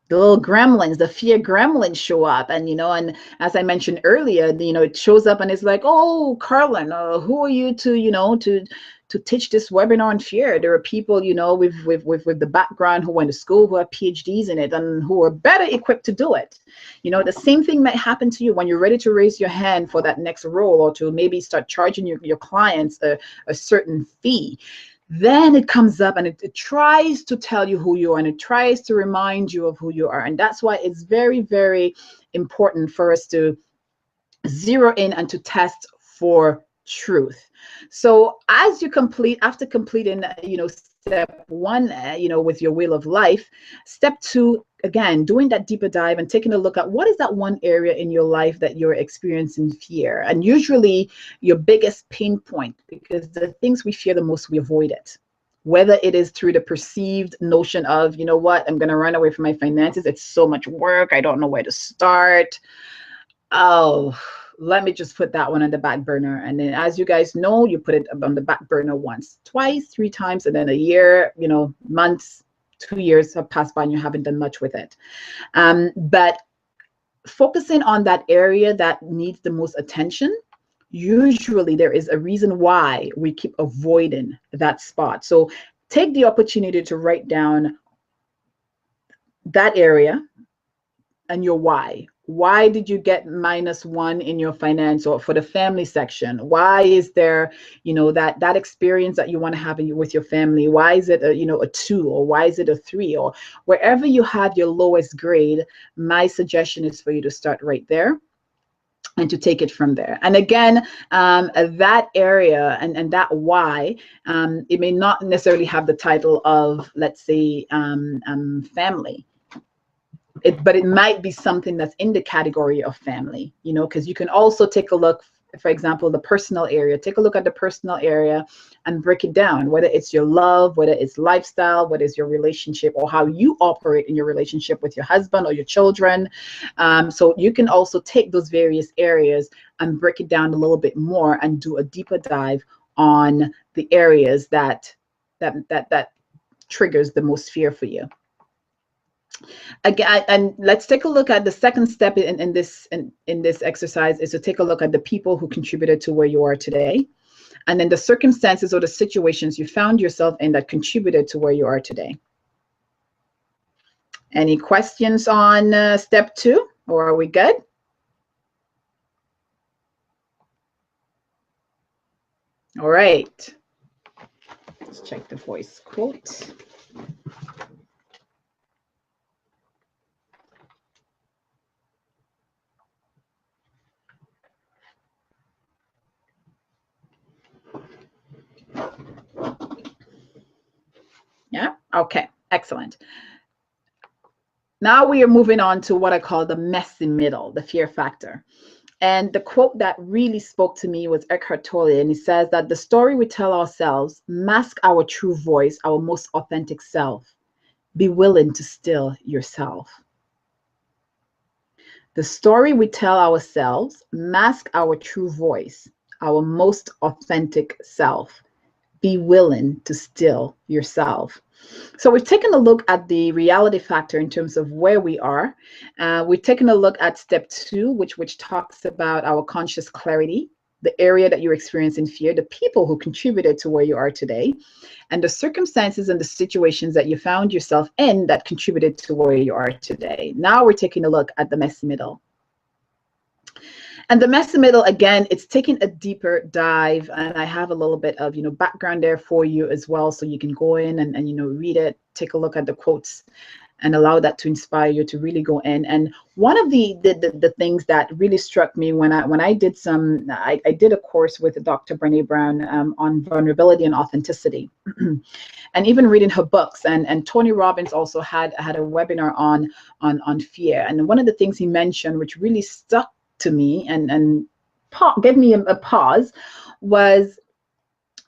the little gremlins, the fear gremlins show up. And, and as I mentioned earlier, it shows up and it's like, oh, Karlyn, who are you to teach this webinar on fear? There are people, with the background who went to school, who have PhDs in it and who are better equipped to do it. The same thing might happen to you when you're ready to raise your hand for that next role, or to maybe start charging your clients a certain fee. Then it comes up and it tries to tell you who you are, and it tries to remind you of who you are. And that's why it's very, very important for us to zero in and to test for truth. So as you after completing, step one, with your wheel of life, step two, again, doing that deeper dive and taking a look at what is that one area in your life that you're experiencing fear. And usually your biggest pain point, because the things we fear the most, we avoid it. Whether it is through the perceived notion of, you know what, I'm going to run away from my finances. It's so much work. I don't know where to start. Oh, let me just put that one on the back burner. And then, as you guys know, you put it on the back burner once, twice, 3 times, and then a year, months, 2 years have passed by and you haven't done much with it. But focusing on that area that needs the most attention, usually there is a reason why we keep avoiding that spot. So take the opportunity to write down that area and your why. Why did you get -1 in your finance, or for the family section? Why is there, that experience that you want to have with your family? Why is it a 2, or why is it a 3, or wherever you have your lowest grade? My suggestion is for you to start right there and to take it from there. And again, that area and that why, it may not necessarily have the title of, let's say, family. But it might be something that's in the category of family, because you can also take a look, for example, the personal area. Take a look at the personal area and break it down, whether it's your love, whether it's lifestyle, whether it's your relationship, or how you operate in your relationship with your husband or your children. So you can also take those various areas and break it down a little bit more and do a deeper dive on the areas that triggers the most fear for you. Again, and let's take a look at the second step in this exercise, is to take a look at the people who contributed to where you are today, and then the circumstances or the situations you found yourself in that contributed to where you are today. Any questions on step 2, or are we good? All right. Let's check the voice quote. Yeah. Okay. Excellent. Now we are moving on to what I call the messy middle, the fear factor. And the quote that really spoke to me was Eckhart Tolle, and he says that the story we tell ourselves masks our true voice, our most authentic self. Be willing to still yourself. The story we tell ourselves masks our true voice, our most authentic self. Be willing to still yourself. So we've taken a look at the reality factor in terms of where we are. We've taken a look at step 2, which talks about our conscious clarity, the area that you're experiencing fear, the people who contributed to where you are today, and the circumstances and the situations that you found yourself in that contributed to where you are today. Now we're taking a look at the messy middle. And the messy middle, again, it's taking a deeper dive, and I have a little bit of background there for you as well, so you can go in and read it, take a look at the quotes, and allow that to inspire you to really go in. And one of the things that really struck me when I did I did a course with Dr. Brené Brown on vulnerability and authenticity, and even reading her books. And Tony Robbins also had a webinar on fear. And one of the things he mentioned, which really stuck to me and gave me a pause, was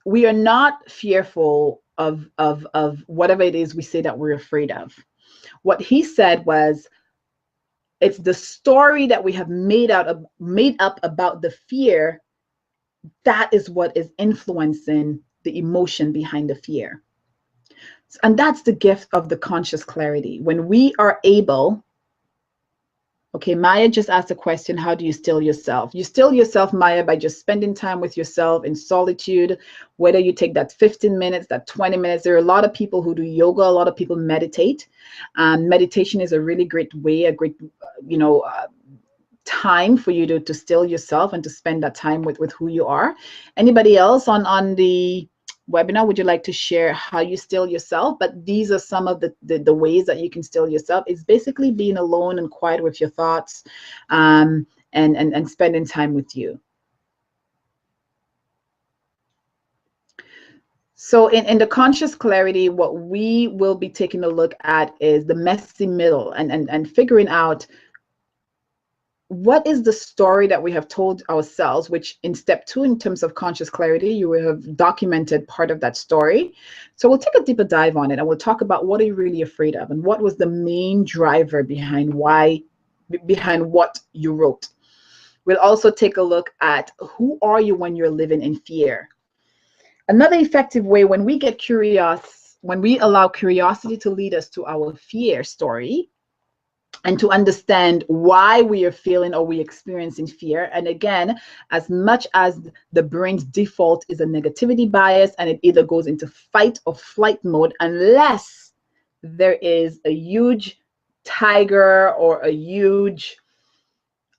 we are not fearful of whatever it is we say that we're afraid of. What he said was, it's the story that we have made up about the fear that is what is influencing the emotion behind the fear. And that's the gift of the conscious clarity. When we are able, okay, Maya just asked a question, how do you still yourself? You still yourself, Maya, by just spending time with yourself in solitude, whether you take that 15 minutes, that 20 minutes. There are a lot of people who do yoga, a lot of people meditate. Meditation is a really great way, a great, time for you to still yourself and to spend that time with who you are. Anybody else on the webinar, would you like to share how you still yourself? But these are some of the ways that you can still yourself. It's basically being alone and quiet with your thoughts, and spending time with you. So in the conscious clarity, what we will be taking a look at is the messy middle and figuring out what is the story that we have told ourselves, which in step 2, in terms of conscious clarity, you will have documented part of that story. So we'll take a deeper dive on it, and we'll talk about what are you really afraid of and what was the main driver behind what you wrote. We'll also take a look at who are you when you're living in fear. Another effective way, when we get curious, when we allow curiosity to lead us to our fear story, and to understand why we are feeling or we experiencing fear. And again, as much as the brain's default is a negativity bias and it either goes into fight or flight mode, unless there is a huge tiger or a huge,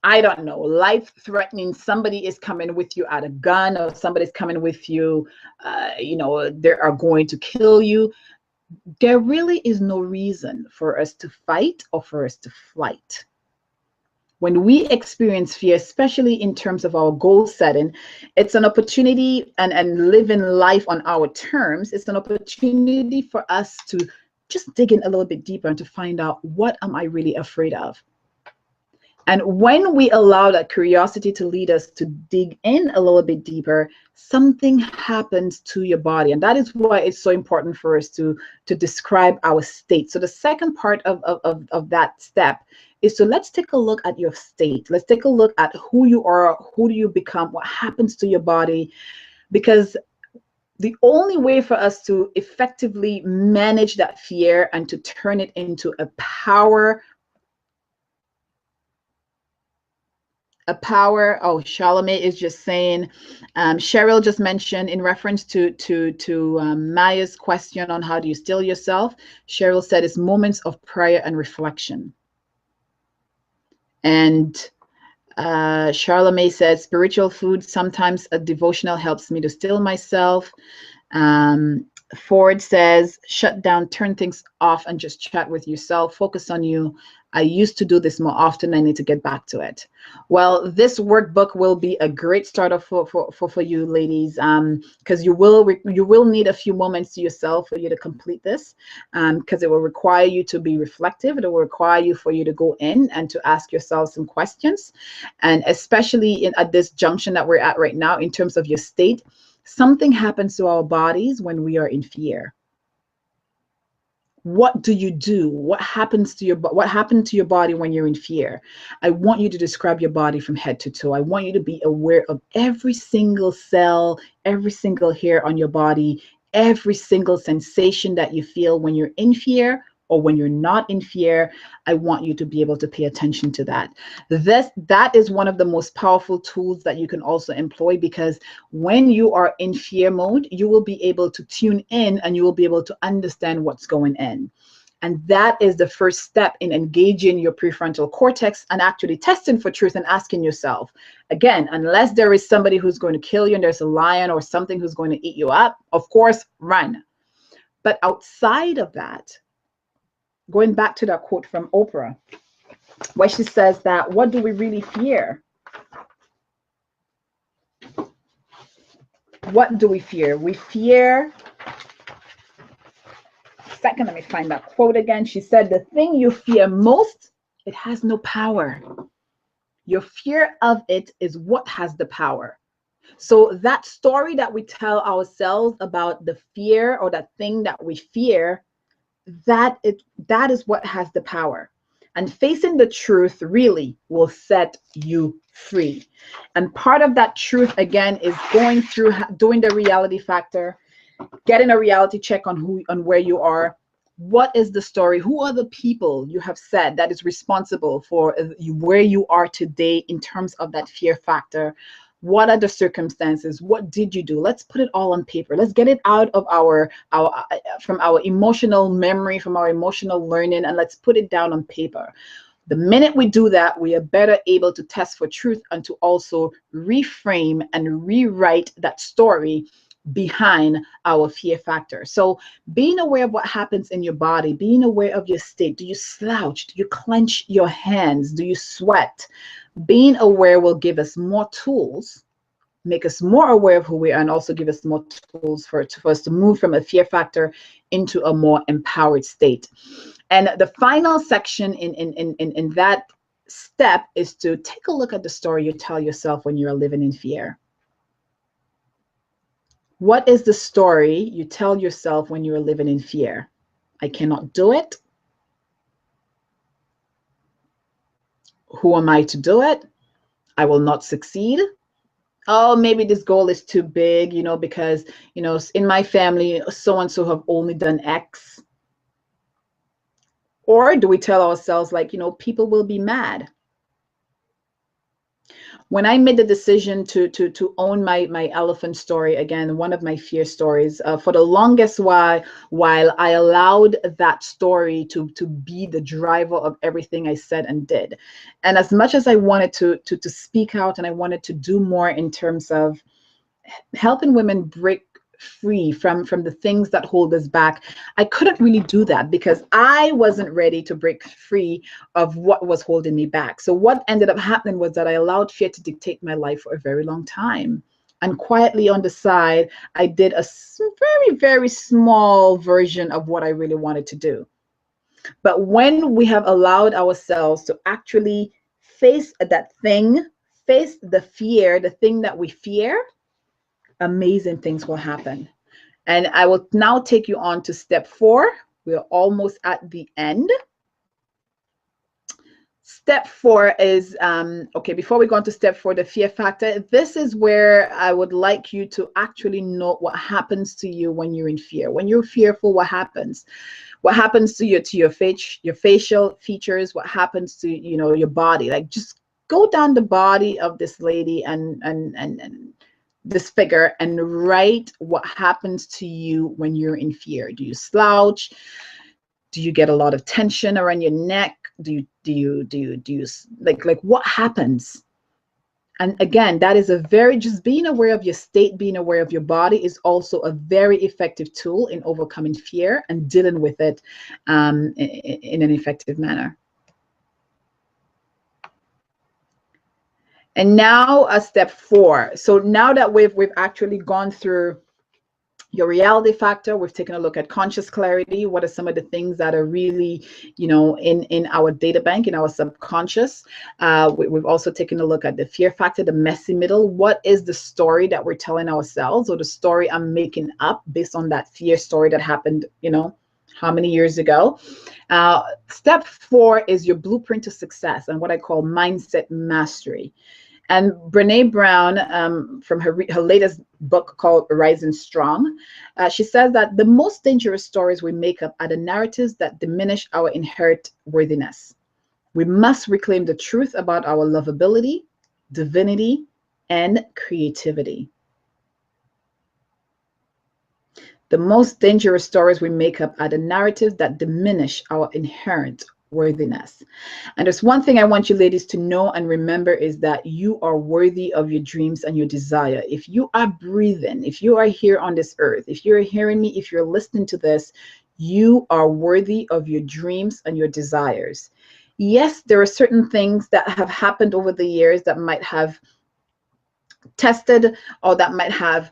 I don't know, life-threatening, somebody is coming with you at a gun, or somebody's coming with you, they are going to kill you. There really is no reason for us to fight or for us to flight. When we experience fear, especially in terms of our goal setting, it's an opportunity, and living life on our terms, it's an opportunity for us to just dig in a little bit deeper and to find out, what am I really afraid of? And when we allow that curiosity to lead us to dig in a little bit deeper, something happens to your body. And that is why it's so important for us to describe our state. So the second part of that step is, so let's take a look at your state. Let's take a look at who you are, who do you become, what happens to your body. Because the only way for us to effectively manage that fear and to turn it into a power. Oh, Charlemagne is just saying, Cheryl just mentioned in reference to Maya's question on how do you still yourself. Cheryl said it's moments of prayer and reflection. And Charlemagne said, spiritual food, sometimes a devotional helps me to still myself. Ford says, shut down, turn things off and just chat with yourself, focus on you. I used to do this more often. I need to get back to it. Well, this workbook will be a great starter for you ladies, because you will need a few moments to yourself for you to complete this, because it will require you to be reflective. It will require you for you to go in and to ask yourself some questions. And especially at this junction that we're at right now, in terms of your state, something happens to our bodies when we are in fear. What do you do? What happened to your body when you're in fear? I want you to describe your body from head to toe. I want you to be aware of every single cell, every single hair on your body, every single sensation that you feel when you're in fear or when you're not in fear. I want you to be able to pay attention to that. That is one of the most powerful tools that you can also employ, because when you are in fear mode, you will be able to tune in and you will be able to understand what's going in. And that is the first step in engaging your prefrontal cortex and actually testing for truth and asking yourself, again, unless there is somebody who's going to kill you and there's a lion or something who's going to eat you up, of course, run. But outside of that, going back to that quote from Oprah, where she says that, what do we really fear? What do we fear? We fear, second, let me find that quote again. She said, the thing you fear most, it has no power. Your fear of it is what has the power. So that story that we tell ourselves about the fear or that thing that we fear, that is what has the power. And facing the truth really will set you free. And part of that truth, again, is doing the reality factor. getting a reality check on where you are. What is the story? Who are the people you have said that is responsible for where you are today in terms of that fear factor? What are the circumstances? What did you do? Let's put it all on paper. Let's get it out of our from our emotional memory, from our emotional learning, and let's put it down on paper. The minute we do that, we are better able to test for truth and to also reframe and rewrite that story behind our fear factor. So being aware of what happens in your body, being aware of your state. Do you slouch? Do you clench your hands? Do you sweat? Being aware will give us more tools, make us more aware of who we are, and also give us more tools for us to move from a fear factor into a more empowered state. And the final section in that step is to take a look at the story you tell yourself when you're living in fear. What is the story you tell yourself when you are living in fear? I cannot do it. Who am I to do it? I will not succeed. Oh, maybe this goal is too big, because, in my family, so-and-so have only done X. Or do we tell ourselves like, people will be mad? When I made the decision to own my elephant story, again, one of my fear stories, for the longest while I allowed that story to be the driver of everything I said and did. And as much as I wanted to speak out and I wanted to do more in terms of helping women break free from the things that hold us back, I couldn't really do that because I wasn't ready to break free of what was holding me back. So what ended up happening was that I allowed fear to dictate my life for a very long time. And quietly on the side, I did a very, very small version of what I really wanted to do. But when we have allowed ourselves to actually face that thing, face the fear, the thing that we fear, amazing things will happen. And I will now take you on to step 4. We're almost at the end. Step 4 is, okay, before we go on to step 4, the fear factor, this is where I would like you to actually note what happens to you when you're in fear. When you're fearful, what happens? What happens to your facial features? What happens to, your body? Like, just go down the body of this lady and this figure and write what happens to you when you're in fear. Do you slouch? Do you get a lot of tension around your neck? Do you like what happens? And again, that is just being aware of your state, being aware of your body is also a very effective tool in overcoming fear and dealing with it in an effective manner. And now step 4. So now that we've actually gone through your reality factor, we've taken a look at conscious clarity. What are some of the things that are really, in our data bank, in our subconscious? We've also taken a look at the fear factor, the messy middle. What is the story that we're telling ourselves, or the story I'm making up based on that fear story that happened, how many years ago? Step 4 is your blueprint to success and what I call mindset mastery. And Brene Brown, from her latest book called Rising Strong, she says that the most dangerous stories we make up are the narratives that diminish our inherent worthiness. We must reclaim the truth about our lovability, divinity, and creativity. The most dangerous stories we make up are the narratives that diminish our inherent worthiness. And there's one thing I want you ladies to know and remember is that you are worthy of your dreams and your desire. If you are breathing, if you are here on this earth, if you're hearing me, if you're listening to this, you are worthy of your dreams and your desires. Yes, there are certain things that have happened over the years that might have tested or that might have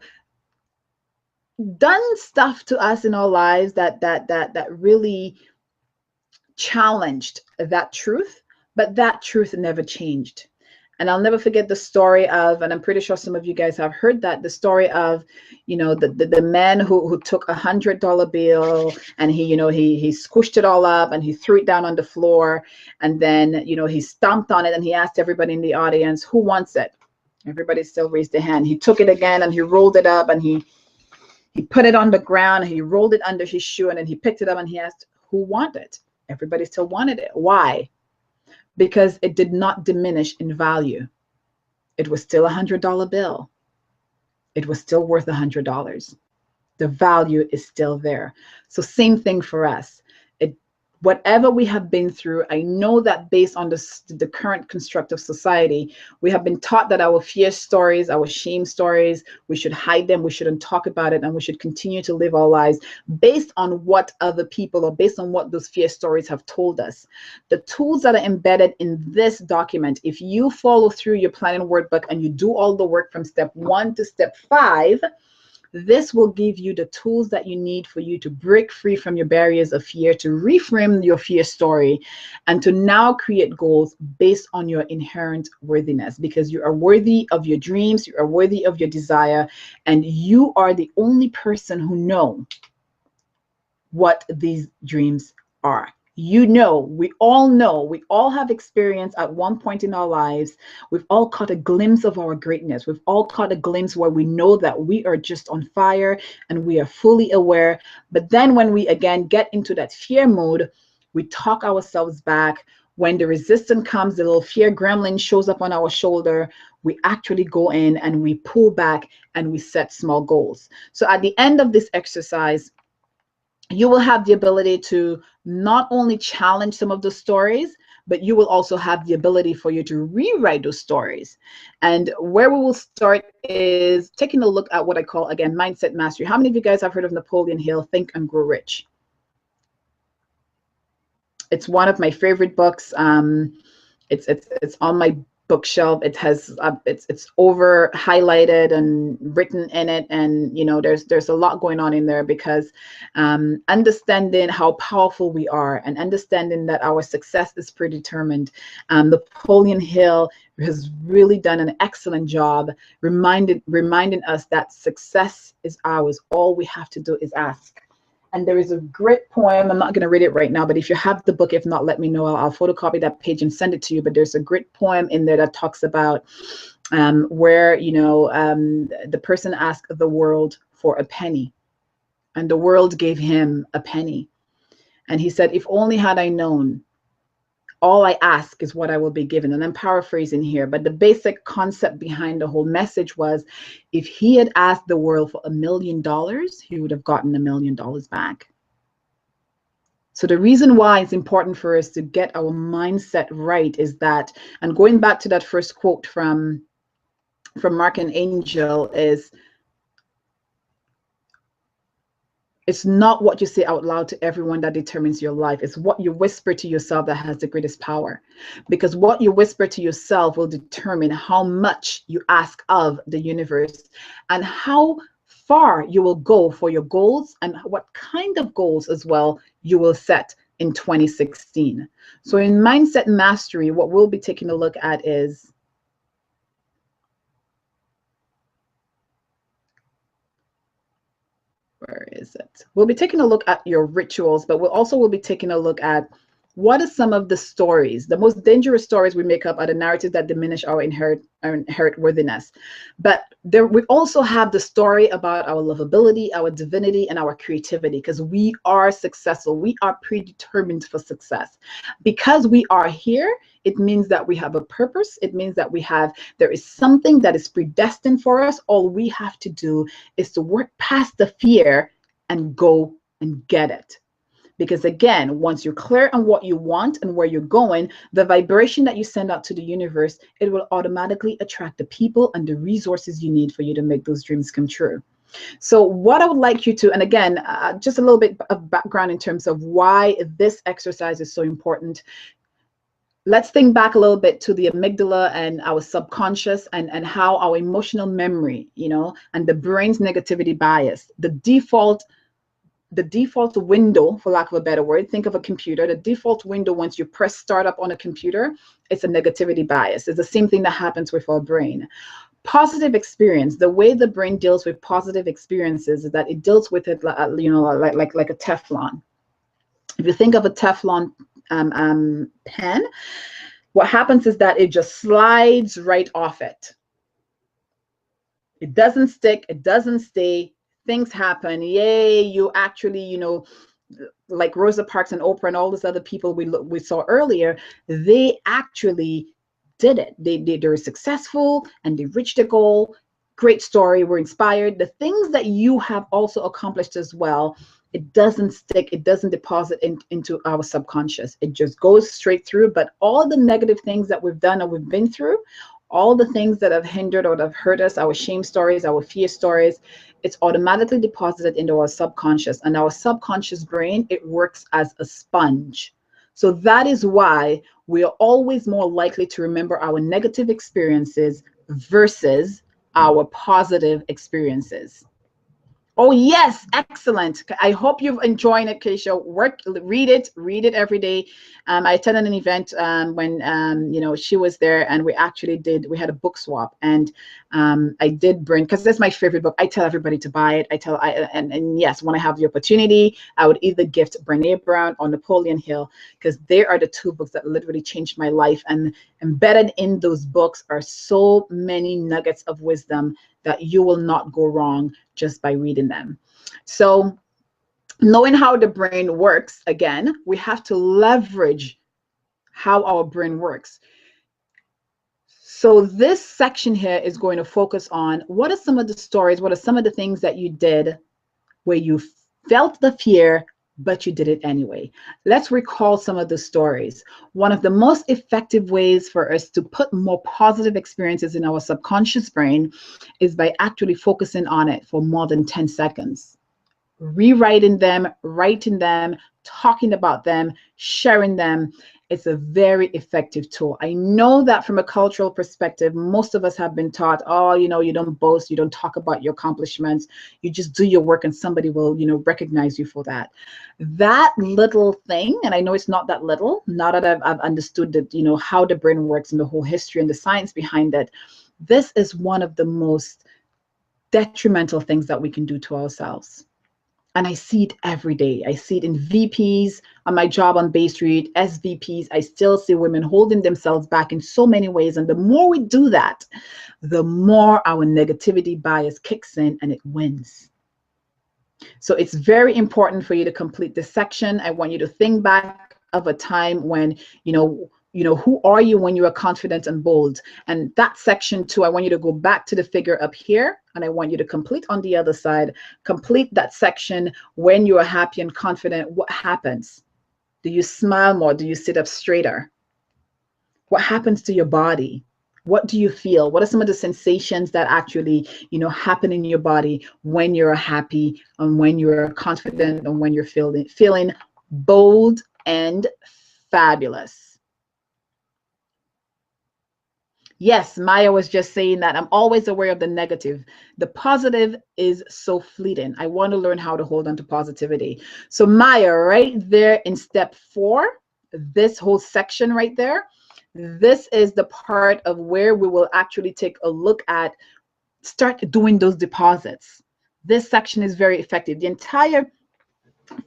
done stuff to us in our lives that really challenged that truth, but that truth never changed. And I'll never forget the story of, and I'm pretty sure some of you guys have heard that, the story of, the man who took $100 bill and he squished it all up and he threw it down on the floor, and then, he stomped on it and he asked everybody in the audience, who wants it? Everybody still raised their hand. He took it again and he rolled it up and he He put it on the ground, and he rolled it under his shoe, and then he picked it up and he asked, who wanted it? Everybody still wanted it. Why? Because it did not diminish in value. It was still $100 bill. It was still worth $100. The value is still there. So same thing for us. Whatever we have been through, I know that based on the current construct of society, we have been taught that our fear stories, our shame stories, we should hide them, we shouldn't talk about it, and we should continue to live our lives based on what other people or based on what those fear stories have told us. The tools that are embedded in this document, if you follow through your planning workbook and you do all the work from step 1 to step 5, this will give you the tools that you need for you to break free from your barriers of fear, to reframe your fear story, and to now create goals based on your inherent worthiness, because you are worthy of your dreams, you are worthy of your desire, and you are the only person who knows what these dreams are. You know, we all have experience at one point in our lives. We've all caught a glimpse of our greatness. We've all caught a glimpse where we know that we are just on fire and we are fully aware. But then when we again get into that fear mode, we talk ourselves back. When the resistance comes, the little fear gremlin shows up on our shoulder, we actually go in and we pull back and we set small goals. So at the end of this exercise, you will have the ability to not only challenge some of the stories, but you will also have the ability for you to rewrite those stories. And where we will start is taking a look at what I call, again, mindset mastery. How many of you guys have heard of Napoleon Hill, Think and Grow Rich? It's one of my favorite books. It's on my bookshelf. It has it's over highlighted and written in it, and you know there's a lot going on in there, because understanding how powerful we are and understanding that our success is predetermined. Napoleon Hill has really done an excellent job reminding us that success is ours. All we have to do is ask. And there is a great poem. I'm not going to read it right now, but if you have the book, if not, let me know. I'll photocopy that page and send it to you. But there's a great poem in there that talks about where, you know, the person asked the world for a penny, and the world gave him a penny. And he said, if only had I known, all I ask is what I will be given. And I'm paraphrasing here, but the basic concept behind the whole message was, if he had asked the world for $1 million, he would have gotten $1 million back. So the reason why it's important for us to get our mindset right is that, and going back to that first quote from Mark and Angel, is it's not what you say out loud to everyone that determines your life. It's what you whisper to yourself that has the greatest power. Because what you whisper to yourself will determine how much you ask of the universe and how far you will go for your goals, and what kind of goals as well you will set in 2016. So in Mindset Mastery, what we'll be taking a look at is where is it? We'll be taking a look at your rituals, but we'll be taking a look at what are some of the stories. The most dangerous stories we make up are the narratives that diminish our inherent worthiness. But we also have the story about our lovability, our divinity, and our creativity, because we are successful. We are predetermined for success. Because we are here, it means that we have a purpose. It means that there is something that is predestined for us. All we have to do is to work past the fear and go and get it. Because again, once you're clear on what you want and where you're going, the vibration that you send out to the universe, it will automatically attract the people and the resources you need for you to make those dreams come true. So what I would like you to, and again, just a little bit of background in terms of why this exercise is so important. Let's think back a little bit to the amygdala and our subconscious, and how our emotional memory, you know, and the brain's negativity bias, the default window, for lack of a better word, think of a computer. The default window, once you press start up on a computer, it's a negativity bias. It's the same thing that happens with our brain. Positive experience, the way the brain deals with positive experiences is that it deals with it, you know, like a Teflon. If you think of a Teflon pen, what happens is that it just slides right off it. It doesn't stick, it doesn't stay. things happen. Yay, you actually, you know, like Rosa Parks and Oprah and all these other people we saw earlier, they actually did it. They were successful and they reached the goal. Great story. We're inspired. The things that you have also accomplished as well, it doesn't stick. It doesn't deposit into our subconscious. It just goes straight through. But all the negative things that we've done or we've been through, all the things that have hindered or that have hurt us, our shame stories, our fear stories, it's automatically deposited into our subconscious. And our subconscious brain, it works as a sponge. So that is why we are always more likely to remember our negative experiences versus our positive experiences. Oh yes, excellent. I hope you've enjoyed it, Keisha. Read it every day. I attended an event when you know, she was there, and we had a book swap, and I did bring, because that's my favorite book. I tell everybody to buy it. And yes, when I have the opportunity, I would either gift Brene Brown or Napoleon Hill, because they are the two books that literally changed my life. And embedded in those books are so many nuggets of wisdom that you will not go wrong just by reading them. So knowing how the brain works, again, we have to leverage how our brain works. So this section here is going to focus on what are some of the stories, what are some of the things that you did where you felt the fear, but you did it anyway. Let's recall some of the stories. One of the most effective ways for us to put more positive experiences in our subconscious brain is by actually focusing on it for more than 10 seconds. Rewriting them, writing them, talking about them, sharing them. It's a very effective tool. I know that from a cultural perspective, most of us have been taught, oh, you know, you don't boast, you don't talk about your accomplishments, you just do your work and somebody will, you know, recognize you for that. That little thing, and I know it's not that little, now that I've understood that, you know, how the brain works and the whole history and the science behind it, this is one of the most detrimental things that we can do to ourselves. And I see it every day. I see it in VPs on my job on Bay Street, SVPs. I still see women holding themselves back in so many ways. And the more we do that, the more our negativity bias kicks in and it wins. So it's very important for you to complete this section. I want you to think back of a time when, you know, who are you when you are confident and bold? And that section too, I want you to go back to the figure up here, and I want you to complete on the other side. Complete that section when you are happy and confident. What happens? Do you smile more? Do you sit up straighter? What happens to your body? What do you feel? What are some of the sensations that actually, you know, happen in your body when you're happy and when you're confident and when you're feeling bold and fabulous? Yes, Maya was just saying that I'm always aware of the negative. The positive is so fleeting. I want to learn how to hold on to positivity. So Maya, right there in step 4, this whole section right there, this is the part of where we will actually take a look at, start doing those deposits. This section is very effective. The entire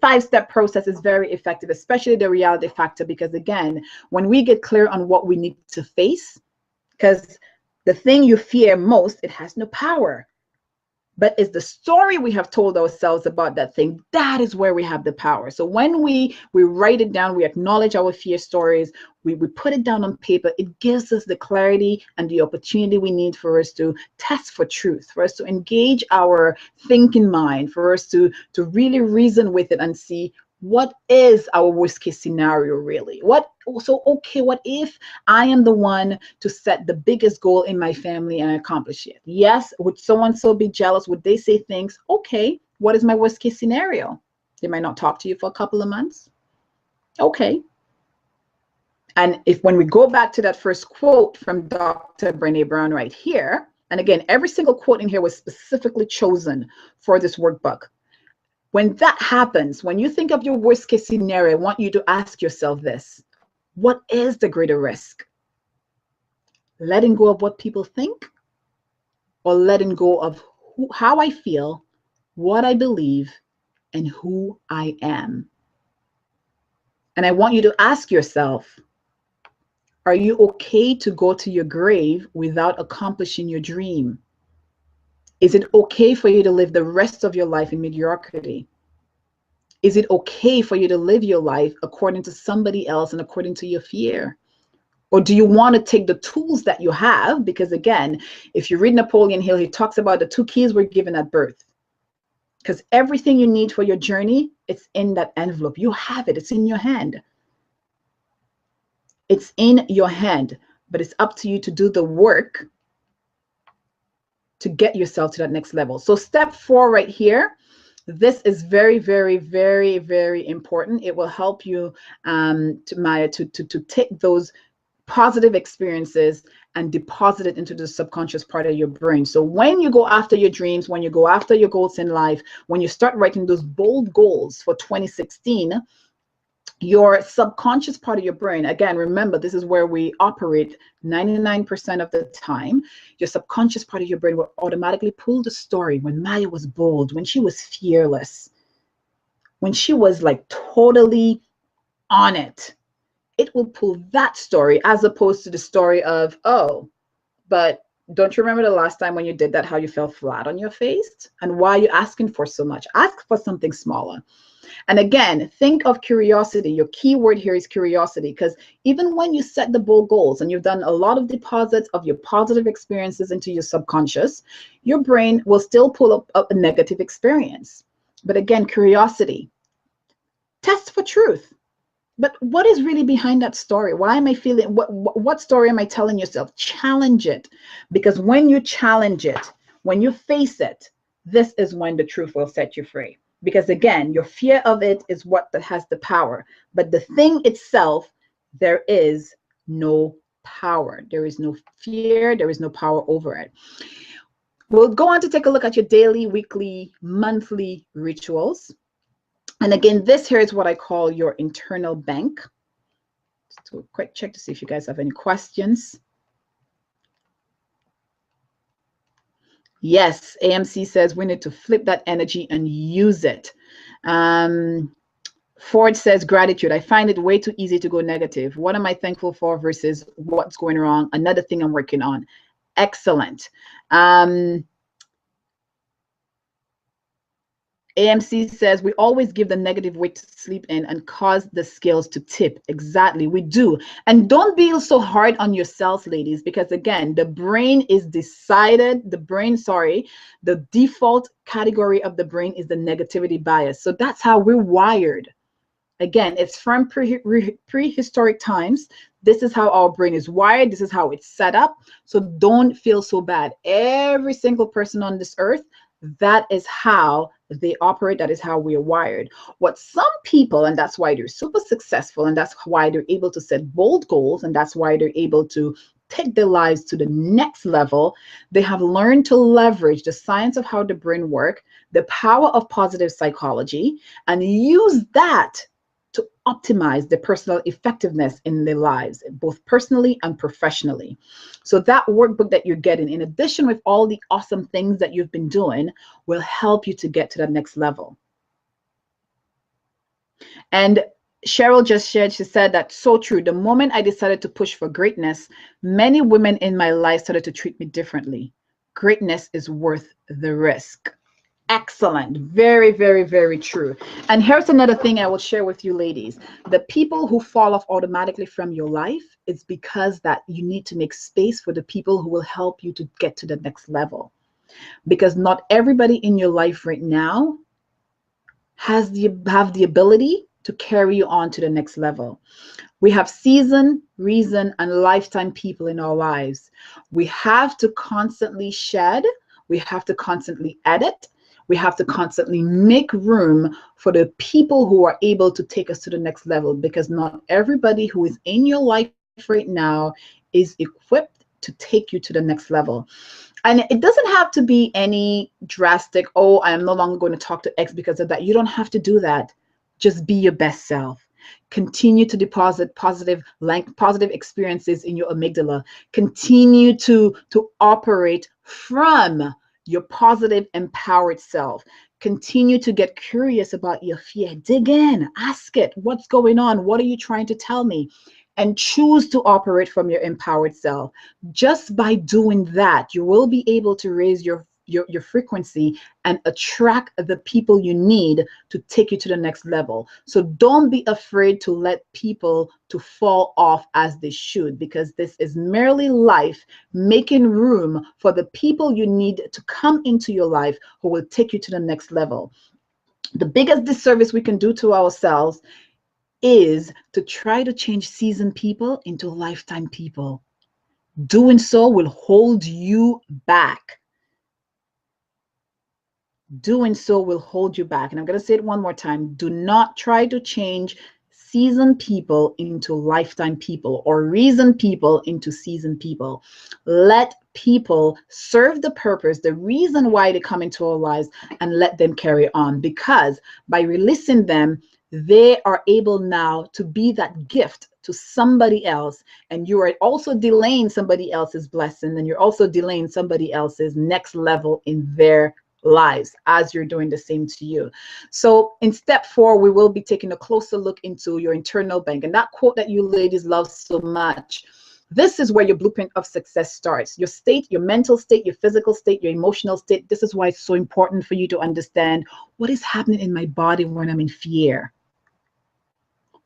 5-step process is very effective, especially the reality factor, because again, when we get clear on what we need to face, because the thing you fear most, it has no power. But it's the story we have told ourselves about that thing, that is where we have the power. So when we write it down, we acknowledge our fear stories, we put it down on paper, it gives us the clarity and the opportunity we need for us to test for truth, for us to engage our thinking mind, for us to really reason with it and see, what is our worst case scenario really? Okay, what if I am the one to set the biggest goal in my family and accomplish it? Yes, would so-and-so be jealous? Would they say things? Okay, what is my worst case scenario? They might not talk to you for a couple of months. Okay. And when we go back to that first quote from Dr. Brene Brown right here, and again, every single quote in here was specifically chosen for this workbook. When that happens, when you think of your worst case scenario, I want you to ask yourself this: what is the greater risk? Letting go of what people think, or letting go of how I feel, what I believe, and who I am? And I want you to ask yourself, are you okay to go to your grave without accomplishing your dream? Is it okay for you to live the rest of your life in mediocrity? Is it okay for you to live your life according to somebody else and according to your fear? Or do you want to take the tools that you have? Because again, if you read Napoleon Hill, he talks about the 2 keys we're given at birth. Because everything you need for your journey, it's in that envelope. You have it. It's in your hand. It's in your hand. But it's up to you to do the work to get yourself to that next level. So step 4 right here, this is very, very, very, very important. It will help you to take those positive experiences and deposit it into the subconscious part of your brain. So when you go after your dreams, when you go after your goals in life, when you start writing those bold goals for 2016, your subconscious part of your brain, again, remember, this is where we operate 99% of the time. Your subconscious part of your brain will automatically pull the story when Maya was bold, when she was fearless, when she was like totally on it. It will pull that story as opposed to the story of, oh, but don't you remember the last time when you did that, how you fell flat on your face? And why are you asking for so much? Ask for something smaller. And again, think of curiosity. Your key word here is curiosity, because even when you set the bold goals and you've done a lot of deposits of your positive experiences into your subconscious, your brain will still pull up a negative experience. But again, curiosity. Test for truth. But what is really behind that story? Why am I feeling, what story am I telling yourself? Challenge it. Because when you challenge it, when you face it, this is when the truth will set you free. Because again, your fear of it is what has the power. But the thing itself, there is no power. There is no fear. There is no power over it. We'll go on to take a look at your daily, weekly, monthly rituals. And again, this here is what I call your internal bank. Let's do a quick check to see if you guys have any questions. Yes, AMC says we need to flip that energy and use it. Ford says gratitude. I find it way too easy to go negative. What am I thankful for versus what's going wrong? Another thing I'm working on. Excellent. AMC says we always give the negative weight to sleep in and cause the scales to tip. Exactly, we do. And don't be so hard on yourselves, ladies, because again, the brain is decided, the default category of the brain is the negativity bias. So that's how we're wired. Again, it's from prehistoric times. This is how our brain is wired. This is how it's set up. So don't feel so bad. Every single person on this earth, that is how they operate. That is how we are wired. What some people, and that's why they're super successful, and that's why they're able to set bold goals, and that's why they're able to take their lives to the next level, they have learned to leverage the science of how the brain works, the power of positive psychology, and use that to optimize their personal effectiveness in their lives, both personally and professionally. So that workbook that you're getting, in addition with all the awesome things that you've been doing, will help you to get to that next level. And Cheryl just shared, she said that's so true. The moment I decided to push for greatness, many women in my life started to treat me differently. Greatness is worth the risk. Excellent. Very, very, very true. And here's another thing I will share with you, ladies. The people who fall off automatically from your life, it's because that you need to make space for the people who will help you to get to the next level. Because not everybody in your life right now have the ability to carry you on to the next level. We have season, reason, and lifetime people in our lives. We have to constantly shed. We have to constantly edit. We have to constantly make room for the people who are able to take us to the next level, because not everybody who is in your life right now is equipped to take you to the next level. And it doesn't have to be any drastic, oh, I am no longer going to talk to X because of that. You don't have to do that. Just be your best self. Continue to deposit positive experiences in your amygdala. Continue to operate from your positive, empowered self. Continue to get curious about your fear. Dig in, ask it. What's going on? What are you trying to tell me? And choose to operate from your empowered self. Just by doing that, you will be able to raise your your frequency and attract the people you need to take you to the next level. So don't be afraid to let people to fall off as they should, because this is merely life making room for the people you need to come into your life who will take you to the next level. The biggest disservice we can do to ourselves is to try to change seasoned people into lifetime people. Doing so will hold you back. Doing so will hold you back. And I'm going to say it one more time. Do not try to change seasoned people into lifetime people, or reasoned people into seasoned people. Let people serve the purpose, the reason why they come into our lives, and let them carry on, because by releasing them, they are able now to be that gift to somebody else. And you are also delaying somebody else's blessing, and you're also delaying somebody else's next level in their lives as you're doing the same to you. So in step 4, we will be taking a closer look into your internal bank. And that quote that you ladies love so much, this is where your blueprint of success starts. Your state, your mental state, your physical state, your emotional state. This is why it's so important for you to understand what is happening in my body when I'm in fear.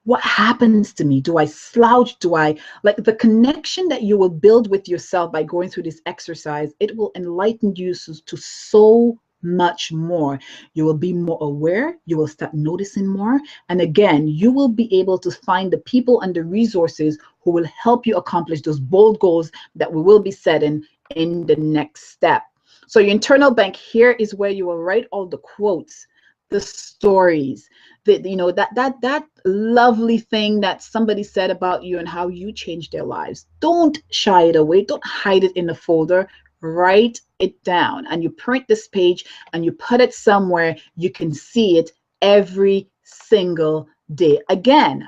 What happens to me? Do I slouch? Do I, like, the connection that you will build with yourself by going through this exercise, it will enlighten you to so much more. You will be more aware. You will start noticing more. And again, you will be able to find the people and the resources who will help you accomplish those bold goals that we will be setting in the next step. So your internal bank, here is where you will write all the quotes, the stories, that lovely thing that somebody said about you and how you changed their lives. Don't shy it away. Don't hide it in a folder. Write it down, and you print this page and you put it somewhere you can see it every single day. Again,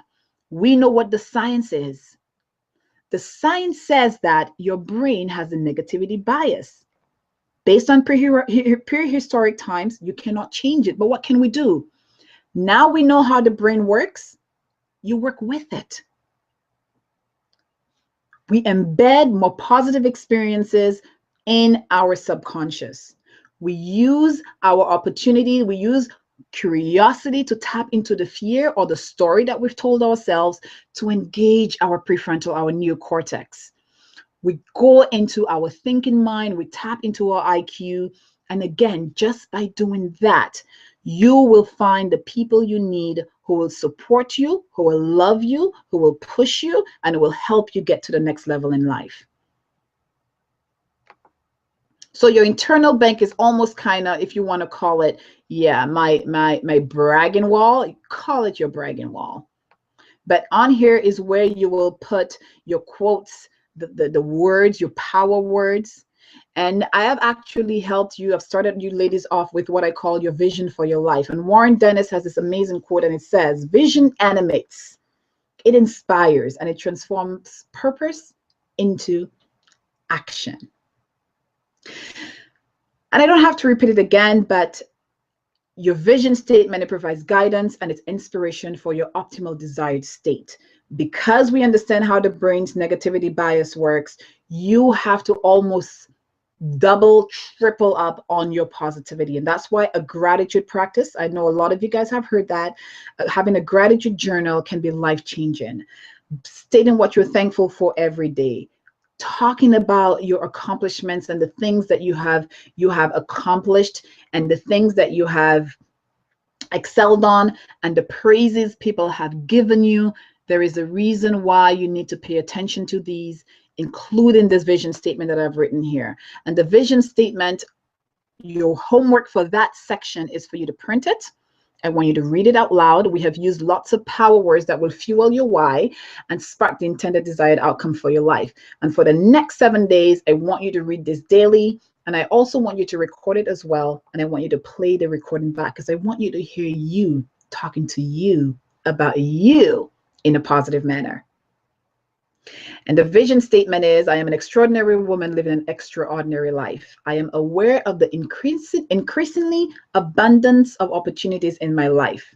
we know what the science is. The science says that your brain has a negativity bias. Based on prehistoric times, you cannot change it. But what can we do? Now we know how the brain works. You work with it. We embed more positive experiences in our subconscious. We use our opportunity, we use curiosity to tap into the fear or the story that we've told ourselves to engage our prefrontal, our neocortex. We go into our thinking mind, we tap into our IQ. And again, just by doing that, you will find the people you need who will support you, who will love you, who will push you, and will help you get to the next level in life. So your internal bank is almost kind of, if you want to call it, yeah, my bragging wall. Call it your bragging wall. But on here is where you will put your quotes, the words, your power words. And I have actually helped you. I've started you ladies off with what I call your vision for your life. And Warren Dennis has this amazing quote, and it says, vision animates, it inspires, and it transforms purpose into action. And I don't have to repeat it again, but your vision statement, it provides guidance and it's inspiration for your optimal desired state. Because we understand how the brain's negativity bias works, you have to almost double, triple up on your positivity. And that's why a gratitude practice, I know a lot of you guys have heard that, having a gratitude journal can be life-changing. Stating what you're thankful for every day, talking about your accomplishments and the things that you have accomplished and the things that you have excelled on and the praises people have given you. There is a reason why you need to pay attention to these, including this vision statement that I've written here. And the vision statement, your homework for that section is for you to print it. I want you to read it out loud. We have used lots of power words that will fuel your why and spark the intended desired outcome for your life. And for the next 7 days, I want you to read this daily. And I also want you to record it as well. And I want you to play the recording back, because I want you to hear you talking to you about you in a positive manner. And the vision statement is, I am an extraordinary woman living an extraordinary life. I am aware of the increasingly abundance of opportunities in my life.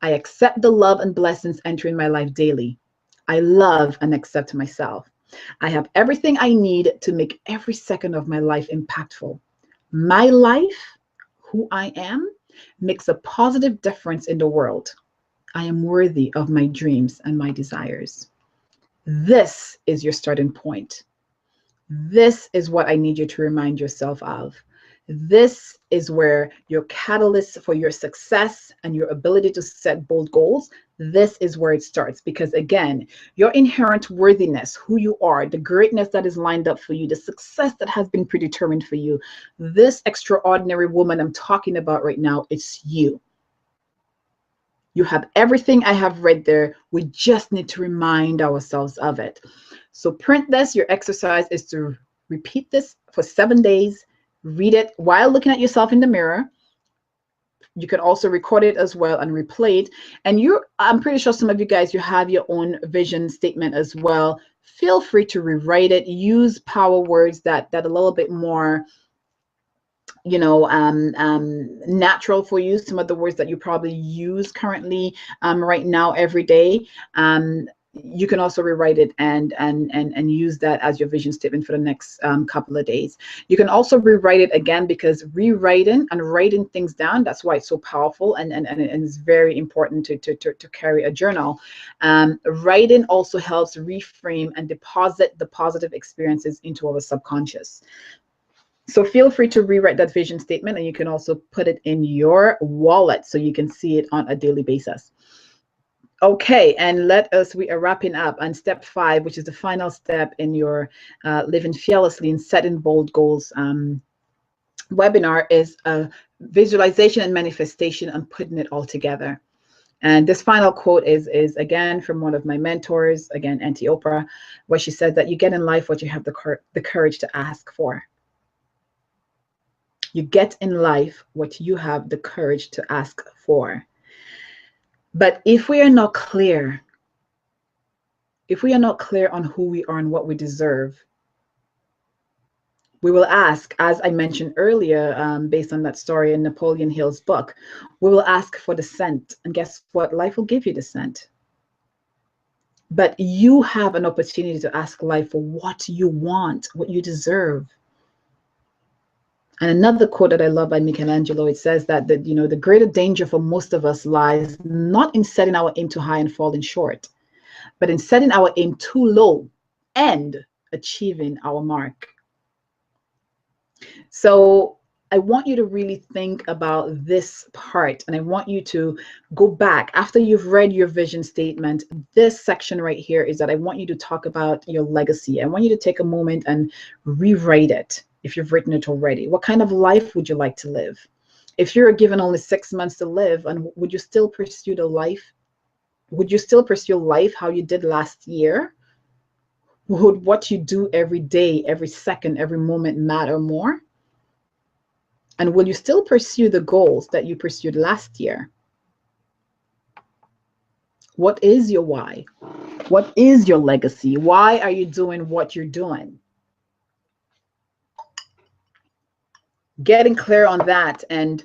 I accept the love and blessings entering my life daily. I love and accept myself. I have everything I need to make every second of my life impactful. My life, who I am, makes a positive difference in the world. I am worthy of my dreams and my desires. This is your starting point. This is what I need you to remind yourself of. This is where your catalyst for your success and your ability to set bold goals, this is where it starts. Because again, your inherent worthiness, who you are, the greatness that is lined up for you, the success that has been predetermined for you, this extraordinary woman I'm talking about right now, it's you. You have everything I have read there. We just need to remind ourselves of it. So print this. Your exercise is to repeat this for 7 days. Read it while looking at yourself in the mirror. You can also record it as well and replay it. And I'm pretty sure some of you guys, you have your own vision statement as well. Feel free to rewrite it. Use power words that a little bit more, you know, natural for you. Some of the words that you probably use currently right now every day. You can also rewrite it and use that as your vision statement for the next couple of days. You can also rewrite it again, because rewriting and writing things down, that's why it's so powerful and it's very important to carry a journal. Writing also helps reframe and deposit the positive experiences into our subconscious. So feel free to rewrite that vision statement, and you can also put it in your wallet so you can see it on a daily basis. Okay, and we are wrapping up on step 5, which is the final step in your living fearlessly and setting bold goals webinar, is a visualization and manifestation and putting it all together. And this final quote is again from one of my mentors, again, Auntie Oprah, where she said that you get in life what you have the courage to ask for. You get in life what you have the courage to ask for. But if we are not clear, on who we are and what we deserve, we will ask, as I mentioned earlier, based on that story in Napoleon Hill's book, we will ask for the scent. And guess what? Life will give you the scent. But you have an opportunity to ask life for what you want, what you deserve. And another quote that I love by Michelangelo, it says that the greater danger for most of us lies not in setting our aim too high and falling short, but in setting our aim too low and achieving our mark. So I want you to really think about this part, and I want you to go back after you've read your vision statement. This section right here is that I want you to talk about your legacy. I want you to take a moment and rewrite it. If you've written it already, what kind of life would you like to live? If you're given only 6 months to live, and would you still pursue the life? Would you still pursue life how you did last year? Would what you do every day, every second, every moment matter more? And will you still pursue the goals that you pursued last year? What is your why? What is your legacy? Why are you doing what you're doing? Getting clear on that and